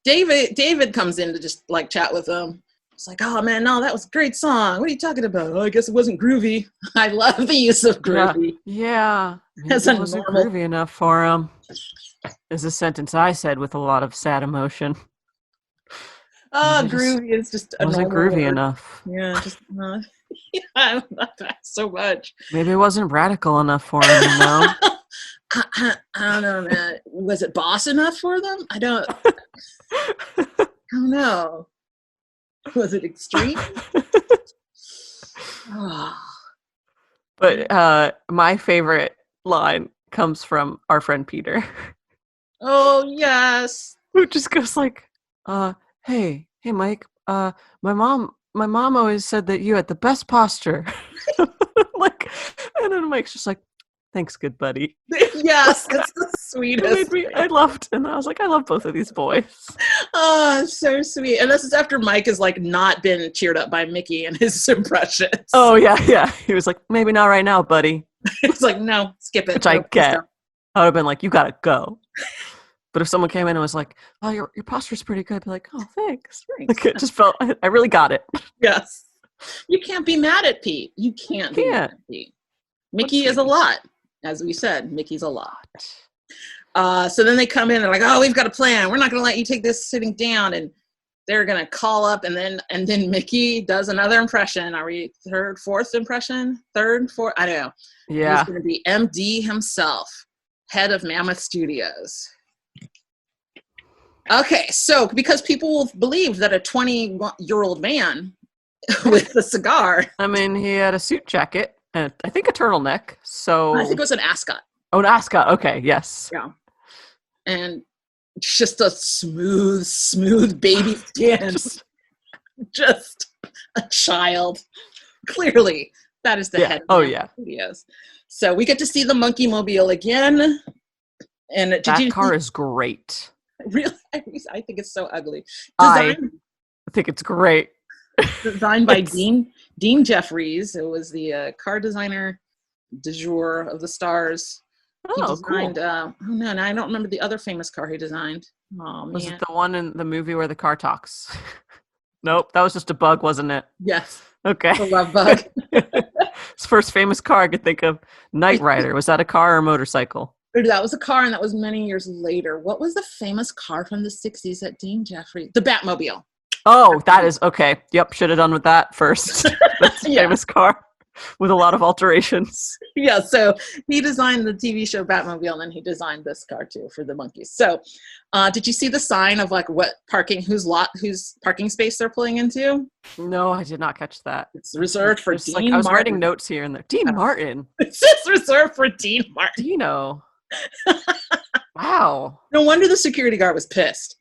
David comes in to just like chat with him. It's like, oh man, no, that was a great song. What are you talking about? Oh, I guess it wasn't groovy. I love the use of groovy Yeah. as Maybe a it wasn't normal. groovy enough for him. Is a sentence I said with a lot of sad emotion. Oh, Maybe it just groovy is just a wasn't normal groovy word. enough. Yeah, just yeah, I love that so much. Maybe it wasn't radical enough for him, you know? I don't know, man. Was it boss enough for them? I don't know. Was it extreme? Oh, But my favorite line comes from our friend Peter, oh yes. who just goes like, hey, Mike, my mom always said that you had the best posture. Like, and then Mike's just like, thanks, good buddy. Yes, it's the It made sweetest me, thing. I loved, and I was like, I love both of these boys. Oh, so sweet. And this is after Mike has like not been cheered up by Mickey and his impressions. Oh, yeah. He was like, maybe not right now, buddy. It's like, no, skip it. Which I No, please get. don't. I would have been like, you gotta go. But if someone came in and was like, oh, your posture's pretty good, I'd be like, oh, thanks. Thanks. Like, it just felt, I really got it. Yes. You can't be mad at Pete. You can't be mad at Pete. Mickey is a lot. As we said, Mickey's a lot. So then they come in and they're like, oh, we've got a plan. We're not going to let you take this sitting down. And they're going to call up. And then Mickey does another impression. Are we third, fourth impression? Third, fourth? I don't know. Yeah. He's going to be MD himself, head of Mammoth Studios. Okay, so because people believed that a 20-year-old man with a cigar. I mean, he had a suit jacket and I think a turtleneck. So I think it was an ascot. Oh, an ascot. Okay, yes. Yeah. And just a smooth baby skin. just a child. Clearly, that is the head of Mammoth Studios. So we get to see the Monkey Mobile again. And that car is great. Really? I think it's so ugly. I think it's great. Designed by Dean Jeffries, who was the car designer du jour of the stars. He designed, cool. Oh no, I don't remember the other famous car he designed. Oh man. Was it the one in the movie where the car talks? Nope, that was just a bug, wasn't it? Yes. Okay. The love bug. His first famous car I could think of, Knight Rider. Was that a car or a motorcycle? That was a car, and that was many years later. What was the famous car from the 60s that Dean Jeffries? The Batmobile. Oh, that is okay. Yep, should have done with that first. That's a famous car with a lot of alterations. Yeah, so he designed the TV show Batmobile, and then he designed this car too for the monkeys. So, did you see the sign of like whose parking space they're pulling into? No, I did not catch that. It's reserved for Dean Martin. I was writing notes here and there. Dean Martin. It's just reserved for Dean Martin. Dino. Wow. No wonder the security guard was pissed.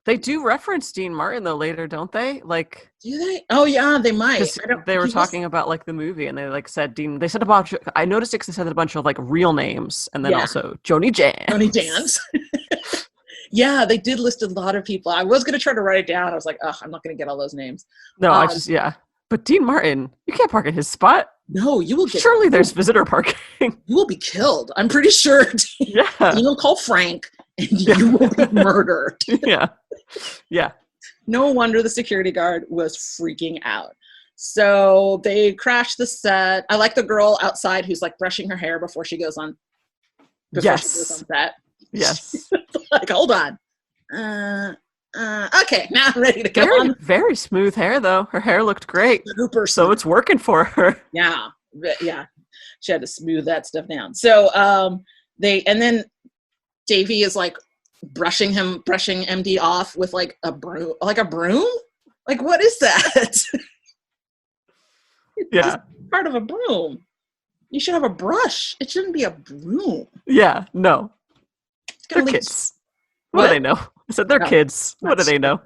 They do reference Dean Martin though later, don't they? Like, do they? Oh yeah, they might. They were talking about like the movie, and they like said Dean. They said a bunch. I noticed it because they said a bunch of like real names, and then also Joni Jans. Joni Jans. Yeah, they did list a lot of people. I was gonna try to write it down. I was like, oh, I'm not gonna get all those names. No, But Dean Martin, you can't park at his spot. No, you will get. Surely there's visitor parking. You will be killed. I'm pretty sure. Yeah. You will call Frank, and you will be murdered. Yeah. No wonder the security guard was freaking out. So they crashed the set. I like the girl outside who's like brushing her hair before she goes on. Set. Yes. Like, hold on. Okay, now I'm ready to go on. Very smooth hair, though. Her hair looked great. Super so it's working for her. Yeah. She had to smooth that stuff down. So and then Davey is like brushing MD off with like a broom. Like, what is that? Yeah. Part of a broom. You should have a brush. It shouldn't be a broom. Yeah, no. They're kids. What do they know? I said they're kids. What do they know?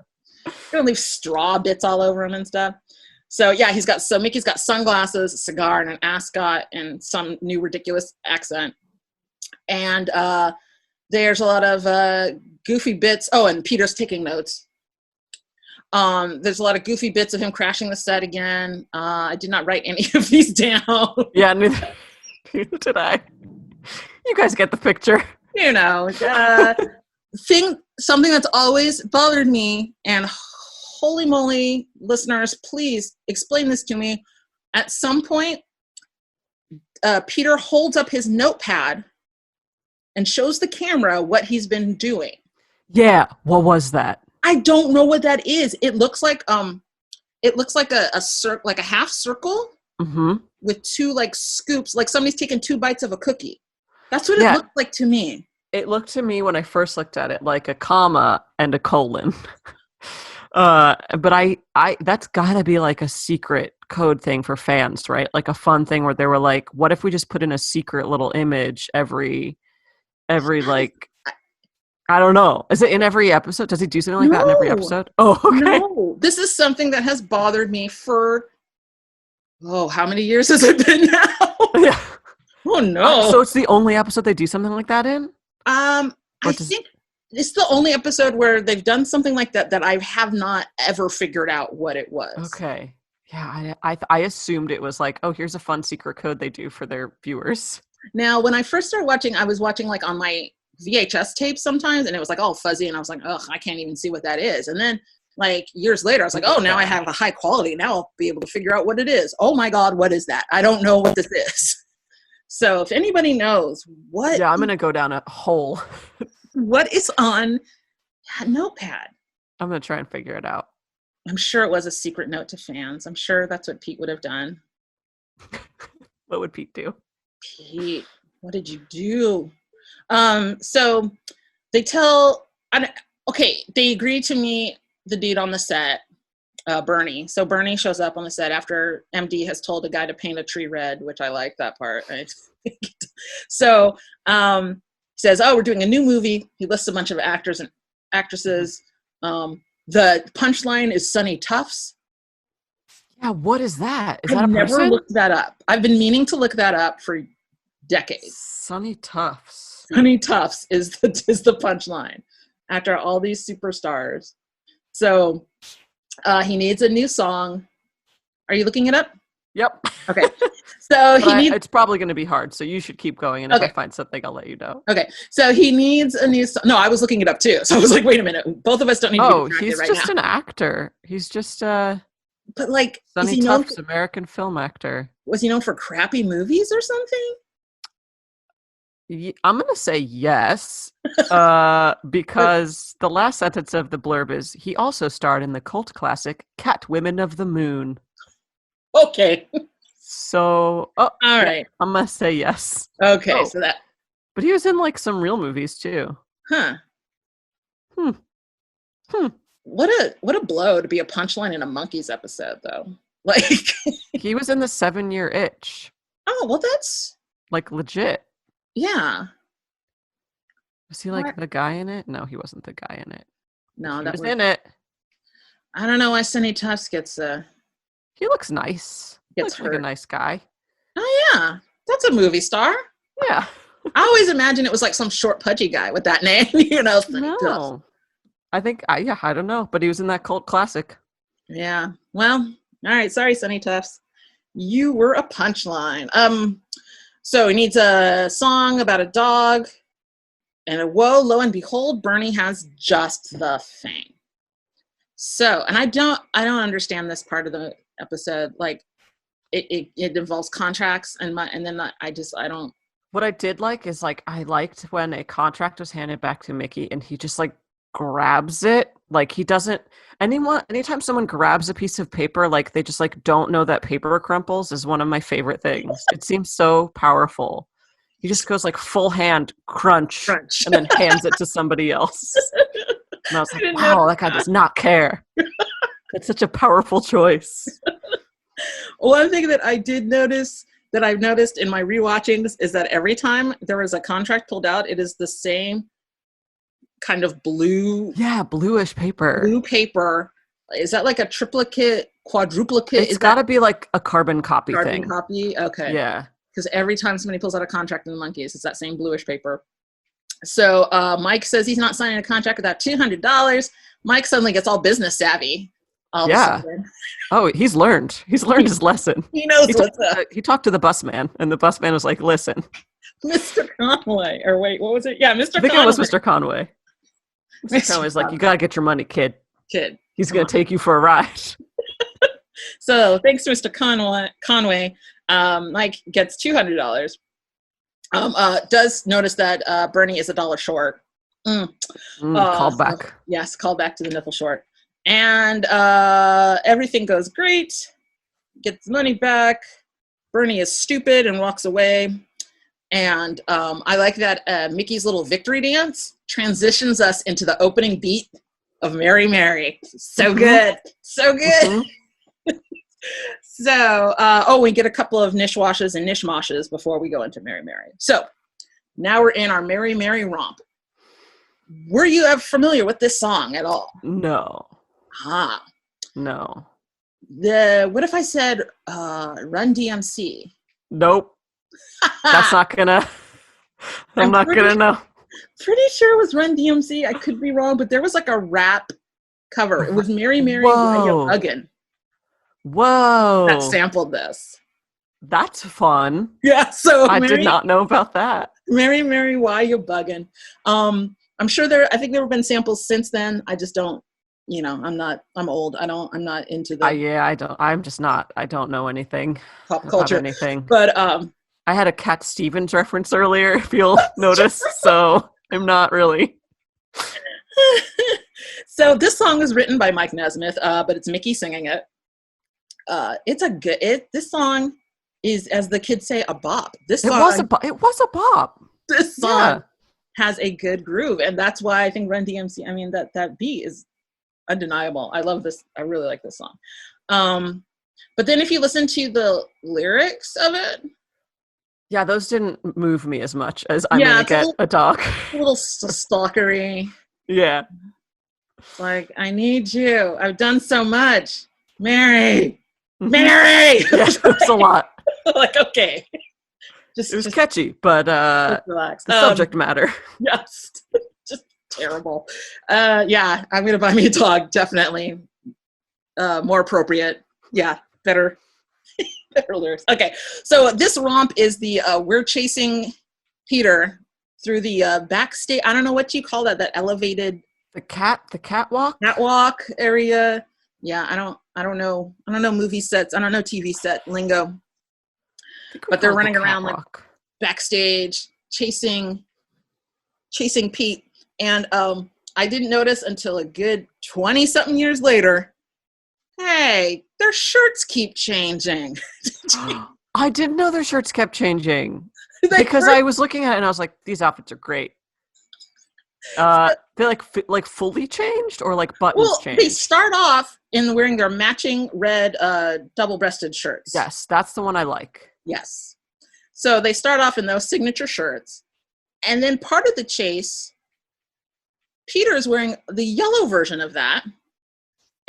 Gonna leave straw bits all over him and stuff. So yeah, Mickey's got sunglasses, a cigar, and an ascot, and some new ridiculous accent. And there's a lot of goofy bits. Oh, and Peter's taking notes. There's a lot of goofy bits of him crashing the set again. I did not write any of these down. Yeah, neither did I. You guys get the picture. You know, something that's always bothered me, and holy moly, listeners, please explain this to me. At some point, Peter holds up his notepad and shows the camera what he's been doing. Yeah, what was that? I don't know what that is. It looks like a half circle with two like scoops, like somebody's taking 2 bites of a cookie. That's what it looked like to me. It looked to me when I first looked at it like a comma and a colon. But I that's gotta be like a secret code thing for fans, right? Like a fun thing where they were like, what if we just put in a secret little image every like, I don't know. Is it in every episode? Does he do something like that in every episode? Oh, okay. No, this is something that has bothered me for, how many years has it been now? Yeah. Oh no. So it's the only episode they do something like that in? I think it's the only episode where they've done something like that I have not ever figured out what it was. Okay. Yeah, I assumed it was like, oh, here's a fun secret code they do for their viewers. Now, when I first started watching, I was watching like on my VHS tapes sometimes, and it was like all fuzzy, and I was like, ugh, I can't even see what that is. And then like years later, I was like, oh, now I have a high quality. Now I'll be able to figure out what it is. Oh my God, what is that? I don't know what this is. So if anybody knows what... Yeah, I'm going to go down a hole. What is on that notepad? I'm going to try and figure it out. I'm sure it was a secret note to fans. I'm sure that's what Pete would have done. What would Pete do? Pete, what did you do? So they they agree to meet the dude on the set, Bernie. So Bernie shows up on the set after MD has told a guy to paint a tree red, which I like that part. Right? So he says, oh, we're doing a new movie. He lists a bunch of actors and actresses. The punchline is Sonny Tufts. Yeah, what is that? Is that I've a never person? looked that up. I've been meaning to look that up for decades. Sonny Tufts. Sonny Tufts is the punchline after all these superstars. So he needs a new song. Are you looking it up? Yep. Okay. So it's probably going to be hard, so you should keep going, and if I find something, I'll let you know. Okay. So he needs a new song. No, I was looking it up too. So I was like, wait a minute. Both of us don't need to be distracted right now. He's just an actor. He's just but like, Sonny Tufts, American film actor. Was he known for crappy movies or something? I'm going to say yes, because the last sentence of the blurb is, he also starred in the cult classic Catwomen of the Moon. Okay. So, all right. I'm going to say yes. Okay, so that. But he was in like some real movies too. Huh. What a blow to be a punchline in a Monkeys episode, though. Like he was in the 7-Year Itch. Oh, well, that's like legit. Yeah. Was he like the guy in it? No, he wasn't the guy in it. No, he was in it. I don't know why Sonny Tufts gets. He looks nice. Gets looks like a nice guy. Oh yeah, that's a movie star. Yeah. I always imagined it was like some short, pudgy guy with that name. You know. Sonny Tufts. I think. I don't know, but he was in that cult classic. Yeah. Well, all right. Sorry, Sonny Tufts. You were a punchline. So he needs a song about a dog, and lo and behold, Bernie has just the thing. So, and I don't understand this part of the episode. Like, it involves contracts, and then I don't. What I did like is like I liked when a contract was handed back to Micky, and he just like grabs it. Like he doesn't. Anytime someone grabs a piece of paper, like they just like don't know that paper crumples is one of my favorite things. It seems so powerful. He just goes like full hand crunch. And then hands it to somebody else. And I was like, wow, that guy does not care. It's such a powerful choice. One thing that I did notice that I've noticed in my rewatchings is that every time there is a contract pulled out, it is the same kind of blue. Yeah, bluish paper. Blue paper. Is that like a triplicate, quadruplicate? It's got to be like a carbon copy thing. Carbon copy? Okay. Yeah. Because every time somebody pulls out a contract in the Monkeys, it's that same bluish paper. So Mike says he's not signing a contract without $200. Mike suddenly gets all business savvy. all of a Yeah. sudden. Oh, he's learned. He's learned his lesson. He knows what's up. He talked to the bus man, and the bus man was like, listen. Mr. Conway. Or wait, what was it? Yeah, Mr. I think Conway. it was Mr. Conway. Mr. Conway's like, you got to get your money, kid. He's going to take you for a ride. So thanks to Mr. Conway, Mike gets $200. Does notice that Bernie is $1 short. Called back. So, yes, called back to the nickel short. And everything goes great. Gets the money back. Bernie is stupid and walks away. And I like that Micky's little victory dance transitions us into the opening beat of Mary Mary. So good. So good. So, we get a couple of nishwashes and nishmoshes before we go into Mary Mary. So now we're in our Mary Mary romp. Were you ever familiar with this song at all? No. No. What if I said Run DMC? Nope. That's not gonna. I'm not gonna know. Pretty sure it was Run DMC. I could be wrong, but there was like a rap cover. It was Mary Mary Why You Buggin'. Whoa. That sampled this. That's fun. Yeah. So I did not know about that. Mary Mary Why You Buggin'. I'm sure I think there have been samples since then. I just don't. I'm old. I'm not into the. I don't know anything. Pop culture. Anything. But I had a Cat Stevens reference earlier, if you'll notice. So I'm not really. So this song was written by Mike Nesmith, but it's Micky singing it. This song is, as the kids say, a bop. It was a bop. This song has a good groove, and that's why I think Run DMC. I mean, that beat is undeniable. I love this. I really like this song. But then if you listen to the lyrics of it, yeah, those didn't move me as much as I'm gonna get a dog. A little stalkery. Yeah. Like, I need you. I've done so much. Mary! Mary! Yeah, it's a lot. Like, okay. It was catchy, but relax. The subject matter. Yes. Just terrible. Yeah, I'm going to buy me a dog, definitely. More appropriate. Yeah, better lyrics. Okay, so this romp is we're chasing Peter through the backstage. I don't know what you call that elevated. The catwalk? Catwalk area. Yeah, I don't know movie sets. I don't know TV set lingo. But they're running around like backstage, chasing Pete. And I didn't notice until a good 20-something years later, hey, their shirts keep changing. I didn't know their shirts kept changing. Because I was looking at it and I was like, these outfits are great. They like fully changed or like buttons changed? They start off in wearing their matching red double-breasted shirts. Yes, that's the one I like. Yes. So they start off in those signature shirts. And then part of the chase, Peter is wearing the yellow version of that.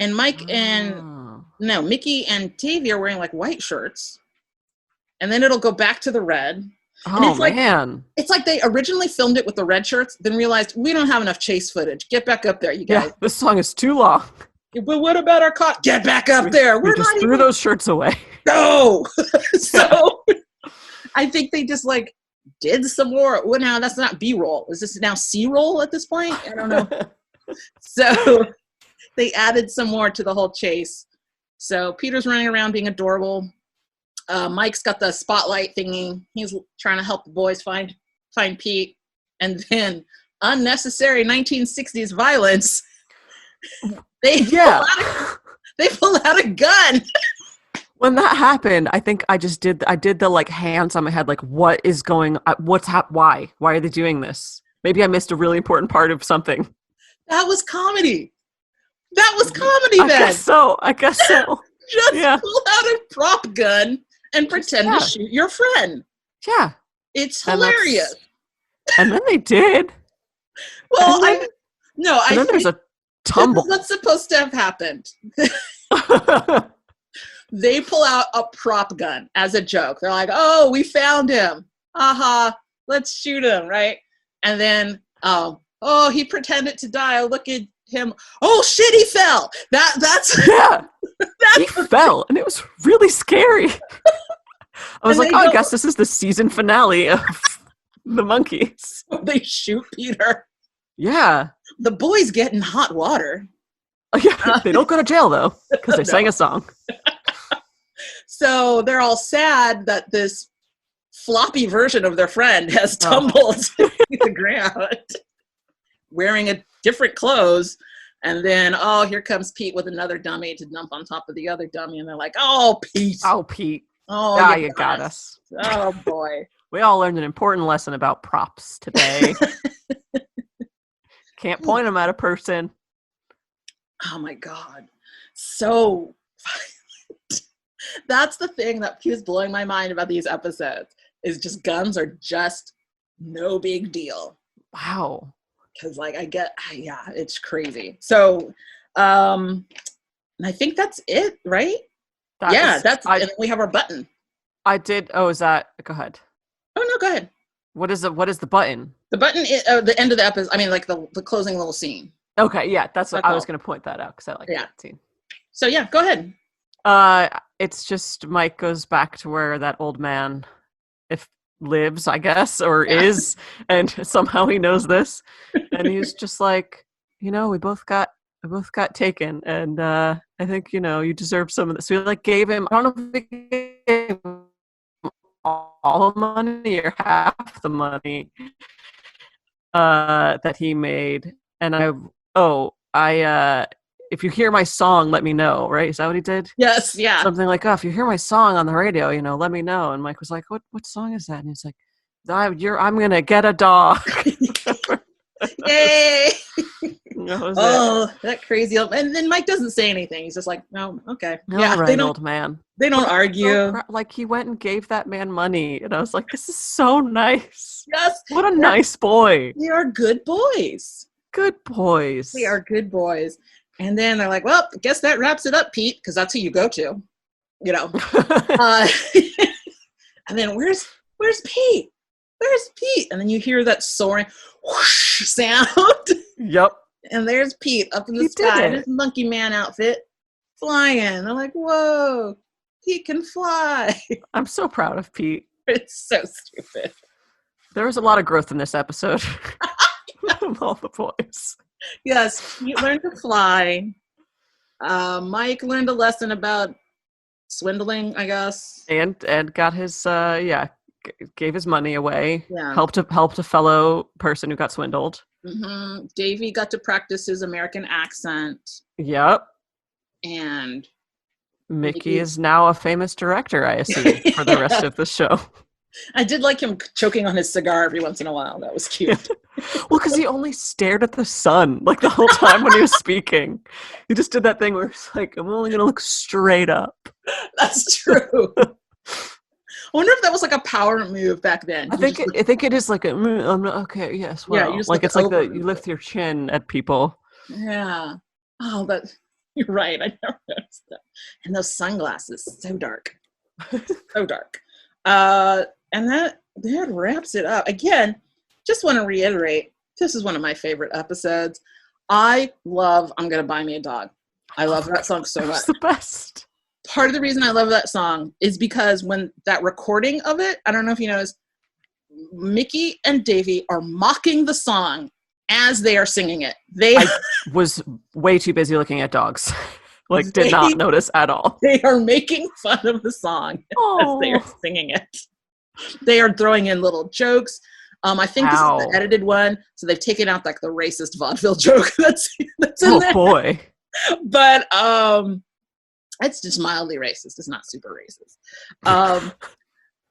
And Micky and Tavy are wearing like white shirts. And then it'll go back to the red. Oh, man. It's like they originally filmed it with the red shirts, then realized we don't have enough chase footage. Get back up there, you guys. Yeah, this song is too long. But what about our car? Get back up there. We just threw those shirts away. No. So I think they just like did some more. Well, now that's not B-roll. Is this now C-roll at this point? I don't know. So they added some more to the whole chase. So Peter's running around being adorable. Mike's got the spotlight thingy. He's trying to help the boys find Pete. And then unnecessary 1960s violence. They pull out a gun. When that happened, I think I did the like hands on my head, like what is going, why are they doing this? Maybe I missed a really important part of something. That was comedy. Then. I guess so. Just pull out a prop gun and pretend to shoot your friend. Yeah. It's hilarious. And then they did. Well, I think there's a tumble. What's supposed to have happened? They pull out a prop gun as a joke. They're like, oh, we found him. Aha, let's shoot him, right? And then, he pretended to die. Look at him, oh shit, he fell. That's Yeah. He fell, and it was really scary. I was like, oh, I guess this is the season finale of the Monkees. They shoot Peter. Yeah. The boys get in hot water. Oh, yeah. They don't go to jail, though, because they sang a song. So they're all sad that this floppy version of their friend has tumbled to the ground, wearing a different clothes. And then, here comes Pete with another dummy to dump on top of the other dummy. And they're like, oh, Pete. Oh, Pete. Oh, you got us. Oh, boy. We all learned an important lesson about props today. Can't point them at a person. Oh, my God. So that's the thing that keeps blowing my mind about these episodes, is just guns are just no big deal. Wow. Because, like, it's crazy. So, and I think that's it, right? And we have our button. I did. Oh, is that? Go ahead. Oh, no, go ahead. What is the button? The button is the end of the episode. I mean, like the closing little scene. Okay, yeah, that's what I was going to point that out because I like that scene. So, yeah, go ahead. It's just Mike goes back to where that old man lives, I guess, or is, and somehow he knows this, and he's just like, we both got taken, and I think you deserve some of this. So we gave him, I don't know if we gave him all the money or half the money that he made, and if you hear my song, let me know, right? Is that what he did? Yes, yeah. Something like, if you hear my song on the radio, let me know. And Mike was like, what song is that? And he's like, I'm going to get a dog. Yay! That crazy and then Mike doesn't say anything. He's just like, no, okay. Right, old man. They don't argue. Like, he went and gave that man money. And I was like, this is so nice. Yes. What a nice boy. They are good boys. Good boys. They are good boys. And then they're like, well, I guess that wraps it up, Pete, because that's who you go to, and then where's Pete? Where's Pete? And then you hear that soaring whoosh sound. Yep. And there's Pete up in the sky in his monkey man outfit, flying. They're like, whoa, he can fly. I'm so proud of Pete. It's so stupid. There was a lot of growth in this episode. Of all the boys. Yes, Pete learned to fly. Mike learned a lesson about swindling, I guess. And got his gave his money away. Yeah. Helped a fellow person who got swindled. Mm-hmm. Davey got to practice his American accent. Yep. And Micky is now a famous director, I assume, for the rest of the show. I did like him choking on his cigar every once in a while. That was cute. Well, because he only stared at the sun like the whole time when he was speaking. He just did that thing where it's like, I'm only going to look straight up. That's true. I wonder if that was like a power move back then. I think it is like okay, yes. Well, yeah, like it's like you lift your chin at people. Yeah. Oh, but you're right. I never noticed that. And those sunglasses, so dark. So dark. And that wraps it up. Again, just want to reiterate, this is one of my favorite episodes. I love I'm Gonna Buy Me a Dog. I love that song so much. It's the best. Part of the reason I love that song is because when that recording of it, I don't know if you noticed, Micky and Davey are mocking the song as they are singing it. I was way too busy looking at dogs. Did not notice at all. They are making fun of the song as they are singing it. They are throwing in little jokes. I think this is the edited one, so they've taken out like the racist vaudeville joke that's in there. Oh boy! But it's just mildly racist. It's not super racist.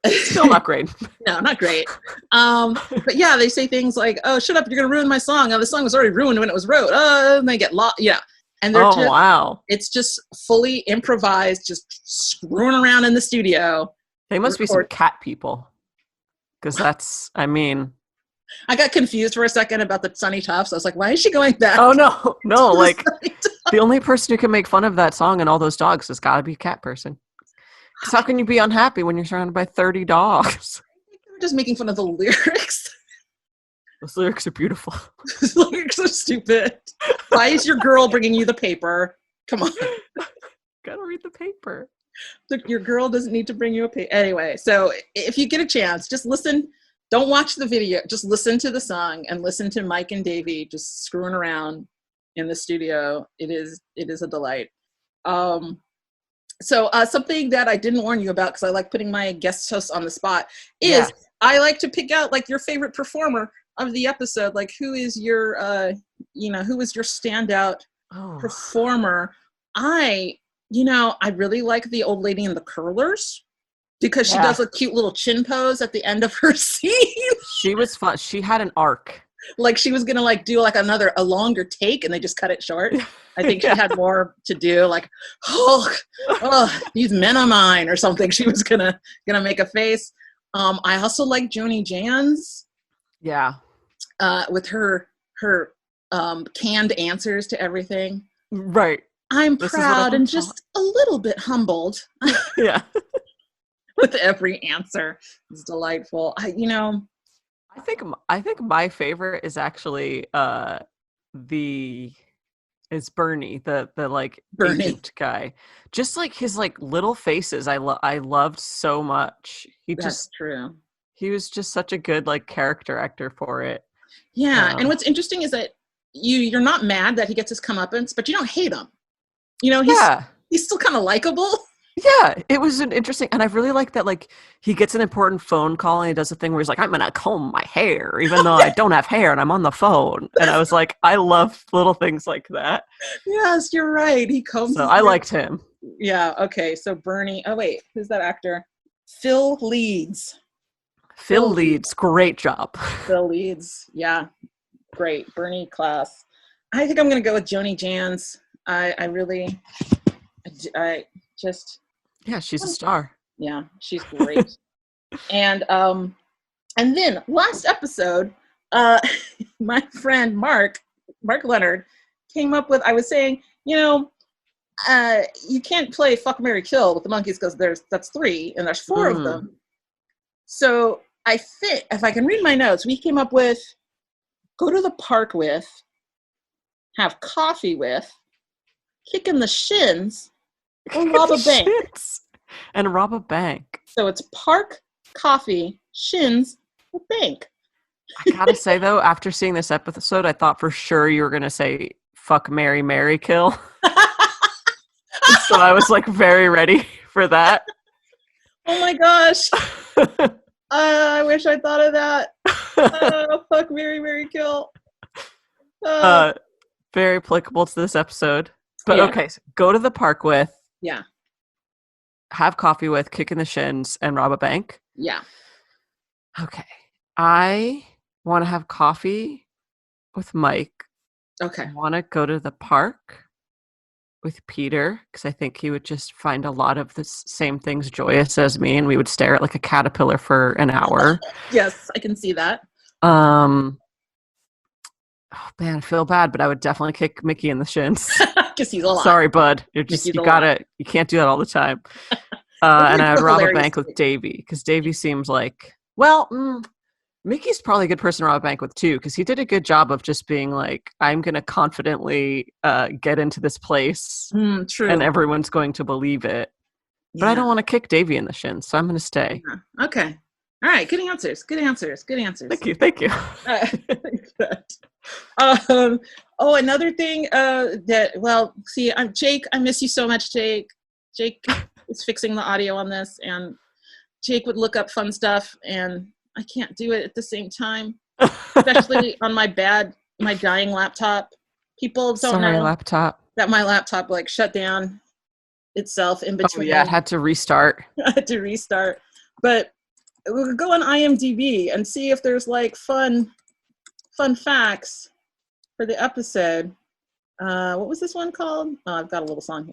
Still not great. No, not great. But yeah, they say things like, "Oh, shut up! You're gonna ruin my song. Oh, the song was already ruined when it was wrote." And they get lost. Yeah. And they're wow. It's just fully improvised, just screwing around in the studio. They must be some cat people. Because that's, I got confused for a second about the Sunny Tufts. I was like, why is she going back? Oh, no. Like, the only person who can make fun of that song and all those dogs has got to be a cat person. Because how can you be unhappy when you're surrounded by 30 dogs? They're just making fun of the lyrics. Those lyrics are beautiful. Those lyrics are stupid. Why is your girl bringing you the paper? Come on. Gotta read the paper. Your girl doesn't need to bring you a paper. Anyway, so if you get a chance, just listen. Don't watch the video. Just listen to the song and listen to Mike and Davey just screwing around in the studio. It is a delight. So something that I didn't warn you about, because I like putting my guest hosts on the spot, is I like to pick out like your favorite performer of the episode. Like who is your who is your standout performer? I really like the old lady in the curlers, because she does a cute little chin pose at the end of her scene. She was fun. She had an arc. Like she was gonna like do like a longer take, and they just cut it short. I think she had more to do, like, these men are mine or something. She was gonna make a face. I also like Joni Jans. Yeah. With her canned answers to everything. Right. I'm proud and just a little bit humbled. Yeah. With every answer. It's delightful. I think my favorite is actually Bernie, the like Bernie agent guy. Just like his like little faces I loved so much. That's true. He was just such a good like character actor for it. Yeah, and what's interesting is that you're not mad that he gets his comeuppance, but you don't hate him. He's still kind of likable. Yeah, it was an interesting, and I really like that, like, he gets an important phone call, and he does a thing where he's like, I'm going to comb my hair, even though I don't have hair, and I'm on the phone. And I was like, I love little things like that. Yes, you're right. He combs So I liked him. Yeah, okay, so Bernie, oh wait, who's that actor? Phil Leeds. Phil Leeds, great job. Phil Leeds, yeah, great. Bernie class. I think I'm going to go with Joni Jans. Yeah, she's a star. Yeah, she's great. And then last episode, my friend Mark Leonard came up with, I was saying, you can't play Fuck, Marry, Kill with the monkeys because that's 3 and there's 4 of them. So I think, if I can read my notes, we came up with go to the park with, have coffee with, kick in the shins, or rob a bank. And rob a bank. So it's park, coffee, shins, or bank. I gotta say, though, after seeing this episode, I thought for sure you were going to say fuck, marry, marry, kill. So I was like very ready for that. Oh my gosh. I wish I thought of that. Fuck, marry, marry, kill. Very applicable to this episode. But okay, so go to the park with. Yeah. Have coffee with, kick in the shins, and rob a bank. Yeah. Okay. I want to have coffee with Mike. Okay. I want to go to the park with Peter, because I think he would just find a lot of the same things joyous as me, and we would stare at like a caterpillar for an hour. Yes, I can see that. Oh man, I feel bad, but I would definitely kick Micky in the shins. Because he's alive. Sorry, bud. You can't do that all the time. And I would rob a bank with Davey, because Davey seems like, Micky's probably a good person to rob a bank with too, because he did a good job of just being like, I'm going to confidently get into this place. True. And everyone's going to believe it. But I don't want to kick Davey in the shins, so I'm going to stay. Yeah. Okay. All right. Good answers. Thank you. Good. Another thing I'm Jake. I miss you so much, Jake. Jake is fixing the audio on this, and Jake would look up fun stuff, and I can't do it at the same time, especially on my dying laptop. People don't know that my laptop like shut down itself in between. Oh yeah, it had to restart. I had to restart, but we'll go on IMDb and see if there's like fun facts for the episode. What was this one called? Oh, I've got a little song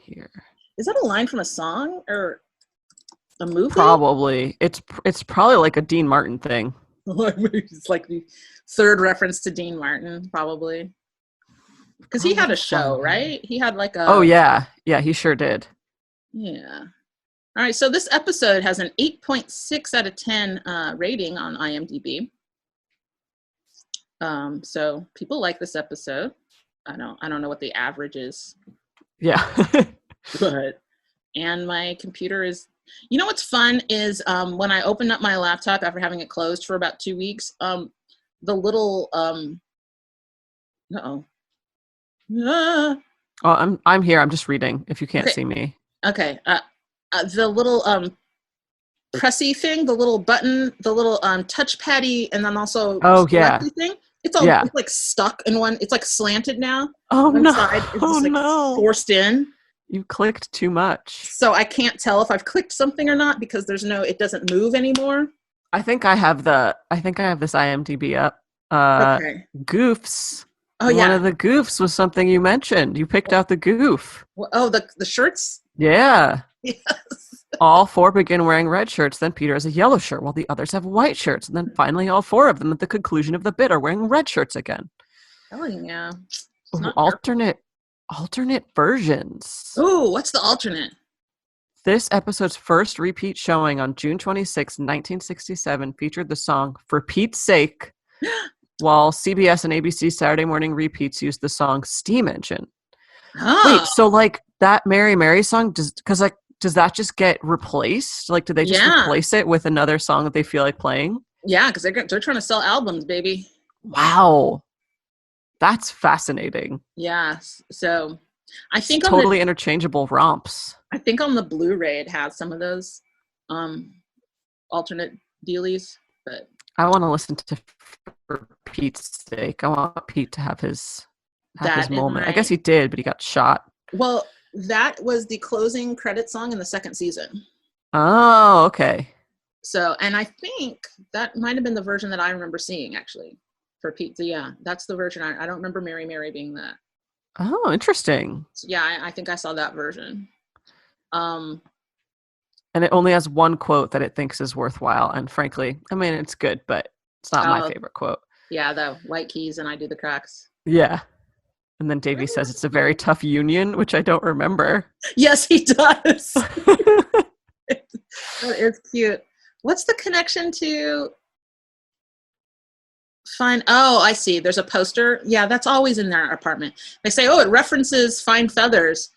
here. Is that a line from a song or a movie? Probably. It's probably like a Dean Martin thing. It's like the third reference to Dean Martin, probably. Because he had a show, right? He had like a... Oh, yeah. Yeah, he sure did. Yeah. All right, so this episode has an 8.6 out of 10 rating on IMDb. So people like this episode. I don't know what the average is, Yeah. but and my computer is. You know what's fun is when I opened up my laptop after having it closed for about 2 weeks. The little uh-oh. Ah. Oh, I'm here. I'm just reading. If you can't Okay. see me. Okay. The little pressy thing, the little button, the little touchpaddy, and then also Oh yeah. selecty thing. It's like stuck in one. It's like slanted now. Oh One no. side is just like no. forced in. You clicked too much. So I can't tell if I've clicked something or not because it doesn't move anymore. I think I have this IMDb up. Okay. Goofs. Oh yeah. One of the goofs was something you mentioned. You picked out the goof. Oh, the shirts? Yeah. Yes. All 4 begin wearing red shirts, then Peter has a yellow shirt, while the others have white shirts, and then finally all 4 of them at the conclusion of the bit are wearing red shirts again. Oh yeah. Ooh, alternate versions. Ooh, what's the alternate? This episode's first repeat showing on June 26, 1967 featured the song For Pete's Sake, while CBS and ABC Saturday morning repeats used the song Steam Engine. Oh. Wait, so like that Mary Mary song, does that just get replaced? Like, do they just replace it with another song that they feel like playing? Yeah, because they're trying to sell albums, baby. Wow. That's fascinating. Yeah. So I think it's totally interchangeable romps. I think on the Blu-ray it has some of those alternate dealies, but I want to listen to For Pete's Sake. I want Pete to have his moment. I guess he did, but he got shot. Well, that was the closing credit song in the second season. Oh, okay. So, and I think that might have been the version that I remember seeing, actually, for Pete. So, yeah, that's the version. I don't remember Mary Mary being that. Oh, interesting. So, yeah, I think I saw that version. And it only has one quote that it thinks is worthwhile. And frankly, I mean, it's good, but it's not my favorite quote. Yeah, the white keys and I do the cracks. Yeah. And then Davey says it's a very tough union, which I don't remember. Yes, he does. That is cute. What's the connection to Fine? Oh, I see. There's a poster. Yeah, that's always in their apartment. They say, oh, it references Fine Feathers,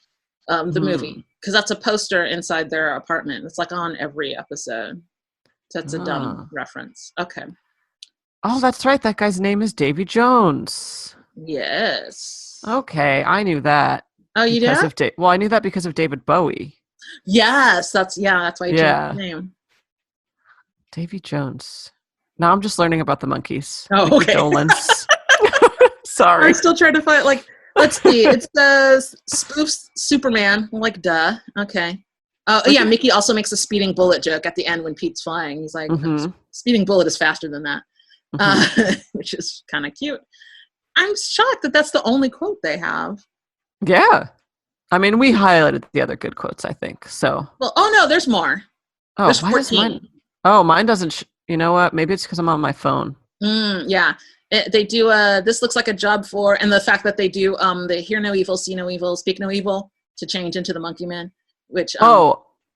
the movie, because that's a poster inside their apartment. It's like on every episode. So that's a dumb reference. Okay. Oh, that's right. That guy's name is Davy Jones. Yes. Okay, I knew that. Oh, you did? Well, I knew that because of David Bowie. Yes, that's why you changed his name. Davy Jones. Now I'm just learning about the monkeys. Oh, okay. Sorry. I'm still trying to find, let's see. It says spoofs Superman. Like, duh. Okay. Oh, yeah, Micky also makes a speeding bullet joke at the end when Pete's flying. He's like, speeding bullet is faster than that, which is kind of cute. I'm shocked that that's the only quote they have. Yeah. I mean, we highlighted the other good quotes, I think. So. Well, oh no, there's more. Oh, there's 14. Mine doesn't. You know what? Maybe it's because I'm on my phone. Yeah. They do this looks like a job for, and the fact that they do they hear no evil, see no evil, speak no evil to change into the Monkey Man, which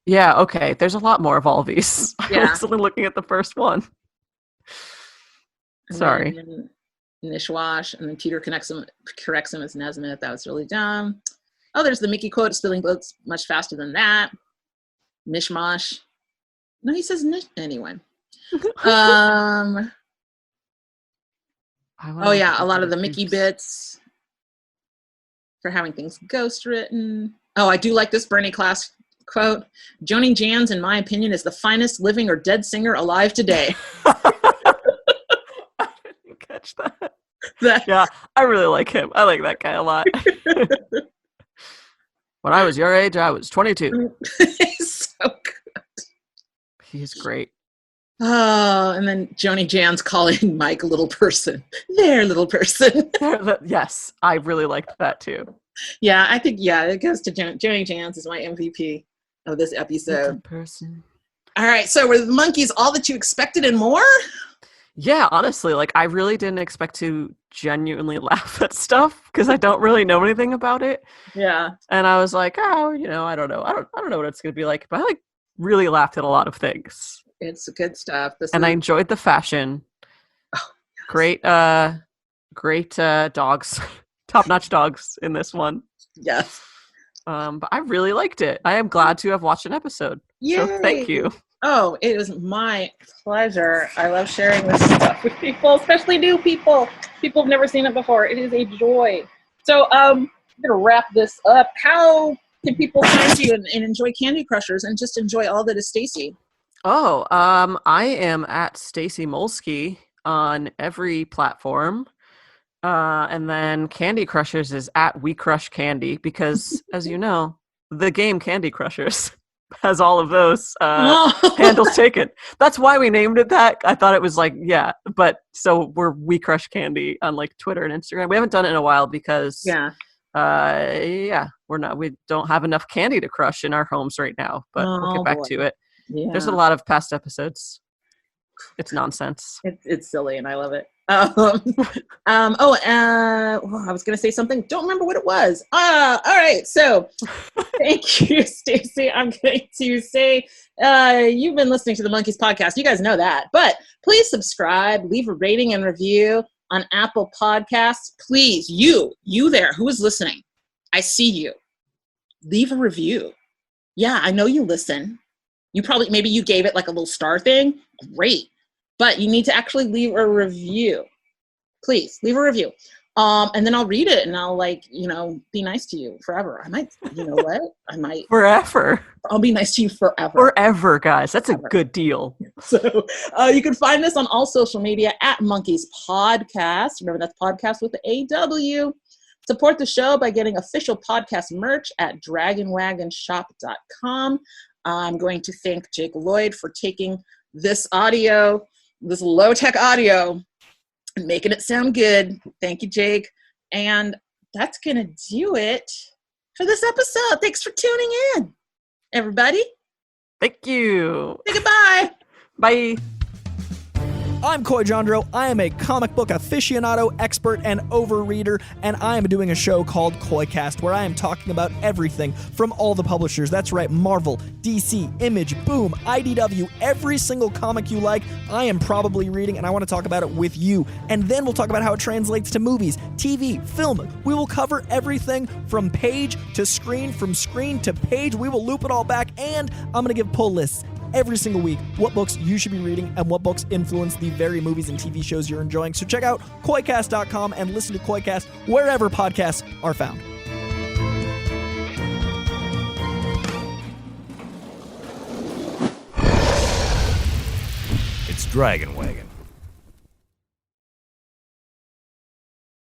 yeah, okay. There's a lot more of all of these. Yeah. I was only looking at the first one. Sorry. Nishwash, and then Peter corrects him as Nesmith. That was really dumb. Oh, there's the Micky quote, spilling boats much faster than that. Mishmash. No, he says anyway. Oh yeah, a lot of the Micky bits for having things ghost written. Oh, I do like this Bernie class quote. Joni Jans, in my opinion, is the finest living or dead singer alive today. I didn't catch that. Yeah, I really like him. I like that guy a lot. When I was your age, I was 22. He's so good. He's great. Oh, and then Joni Jan's calling Mike little person. Their little person. Yes, I really liked that too. Yeah, I think, it goes to Joni Jan's is my MVP of this episode. Little person. All right, so were the monkeys all that you expected and more? Yeah, honestly, I really didn't expect to genuinely laugh at stuff because I don't really know anything about it. Yeah. And I was like, I don't know. I don't know what it's going to be like, but I really laughed at a lot of things. It's good stuff. I enjoyed the fashion. Oh, yes. Great Great dogs, top-notch dogs in this one. Yes. But I really liked it. I am glad to have watched an episode. Yay. So thank you. Oh, it was my pleasure. I love sharing this stuff with people, especially new people. People have never seen it before. It is a joy. So I'm going to wrap this up. How can people find you and enjoy Candy Crushers and just enjoy all that is Stacey? Oh, I am at Stacey Molski on every platform. And then Candy Crushers is at We Crush Candy because, as you know, the game Candy Crushers has all of those handles taken. That's why we named it that. I thought it was like, yeah, but so we're We Crush Candy on like Twitter and Instagram. We haven't done it in a while because we don't have enough candy to crush in our homes right now, but we'll get back to it. Yeah. There's a lot of past episodes. It's nonsense. It's silly and I love it. I was going to say something. Don't remember what it was. All right. So thank you, Stacey. I'm going to say you've been listening to the Monkeys podcast. You guys know that. But please subscribe, leave a rating and review on Apple Podcasts. Please, you there who is listening, I see you. Leave a review. Yeah, I know you listen. Maybe you gave it like a little star thing. Great. But you need to actually leave a review. Please leave a review. And then I'll read it and I'll be nice to you forever. I might, forever. I'll be nice to you forever. Forever, guys. That's a good deal. So you can find us on all social media at Monkeys Podcast. Remember, that's podcast with the AW. Support the show by getting official podcast merch at dragonwagonshop.com. I'm going to thank Jake Lloyd for taking this low-tech audio, and making it sound good. Thank you, Jake. And that's going to do it for this episode. Thanks for tuning in, everybody. Thank you. Say goodbye. Bye. I'm Coy Jandro. I am a comic book aficionado, expert, and overreader, and I am doing a show called Coycast, where I am talking about everything from all the publishers. That's right, Marvel, DC, Image, Boom, IDW, every single comic you like, I am probably reading, and I want to talk about it with you. And then we'll talk about how it translates to movies, TV, film. We will cover everything from page to screen, from screen to page. We will loop it all back, and I'm going to give pull lists every single week, what books you should be reading and what books influence the very movies and TV shows you're enjoying. So check out Coycast.com and listen to Coycast wherever podcasts are found. It's Dragon Wagon.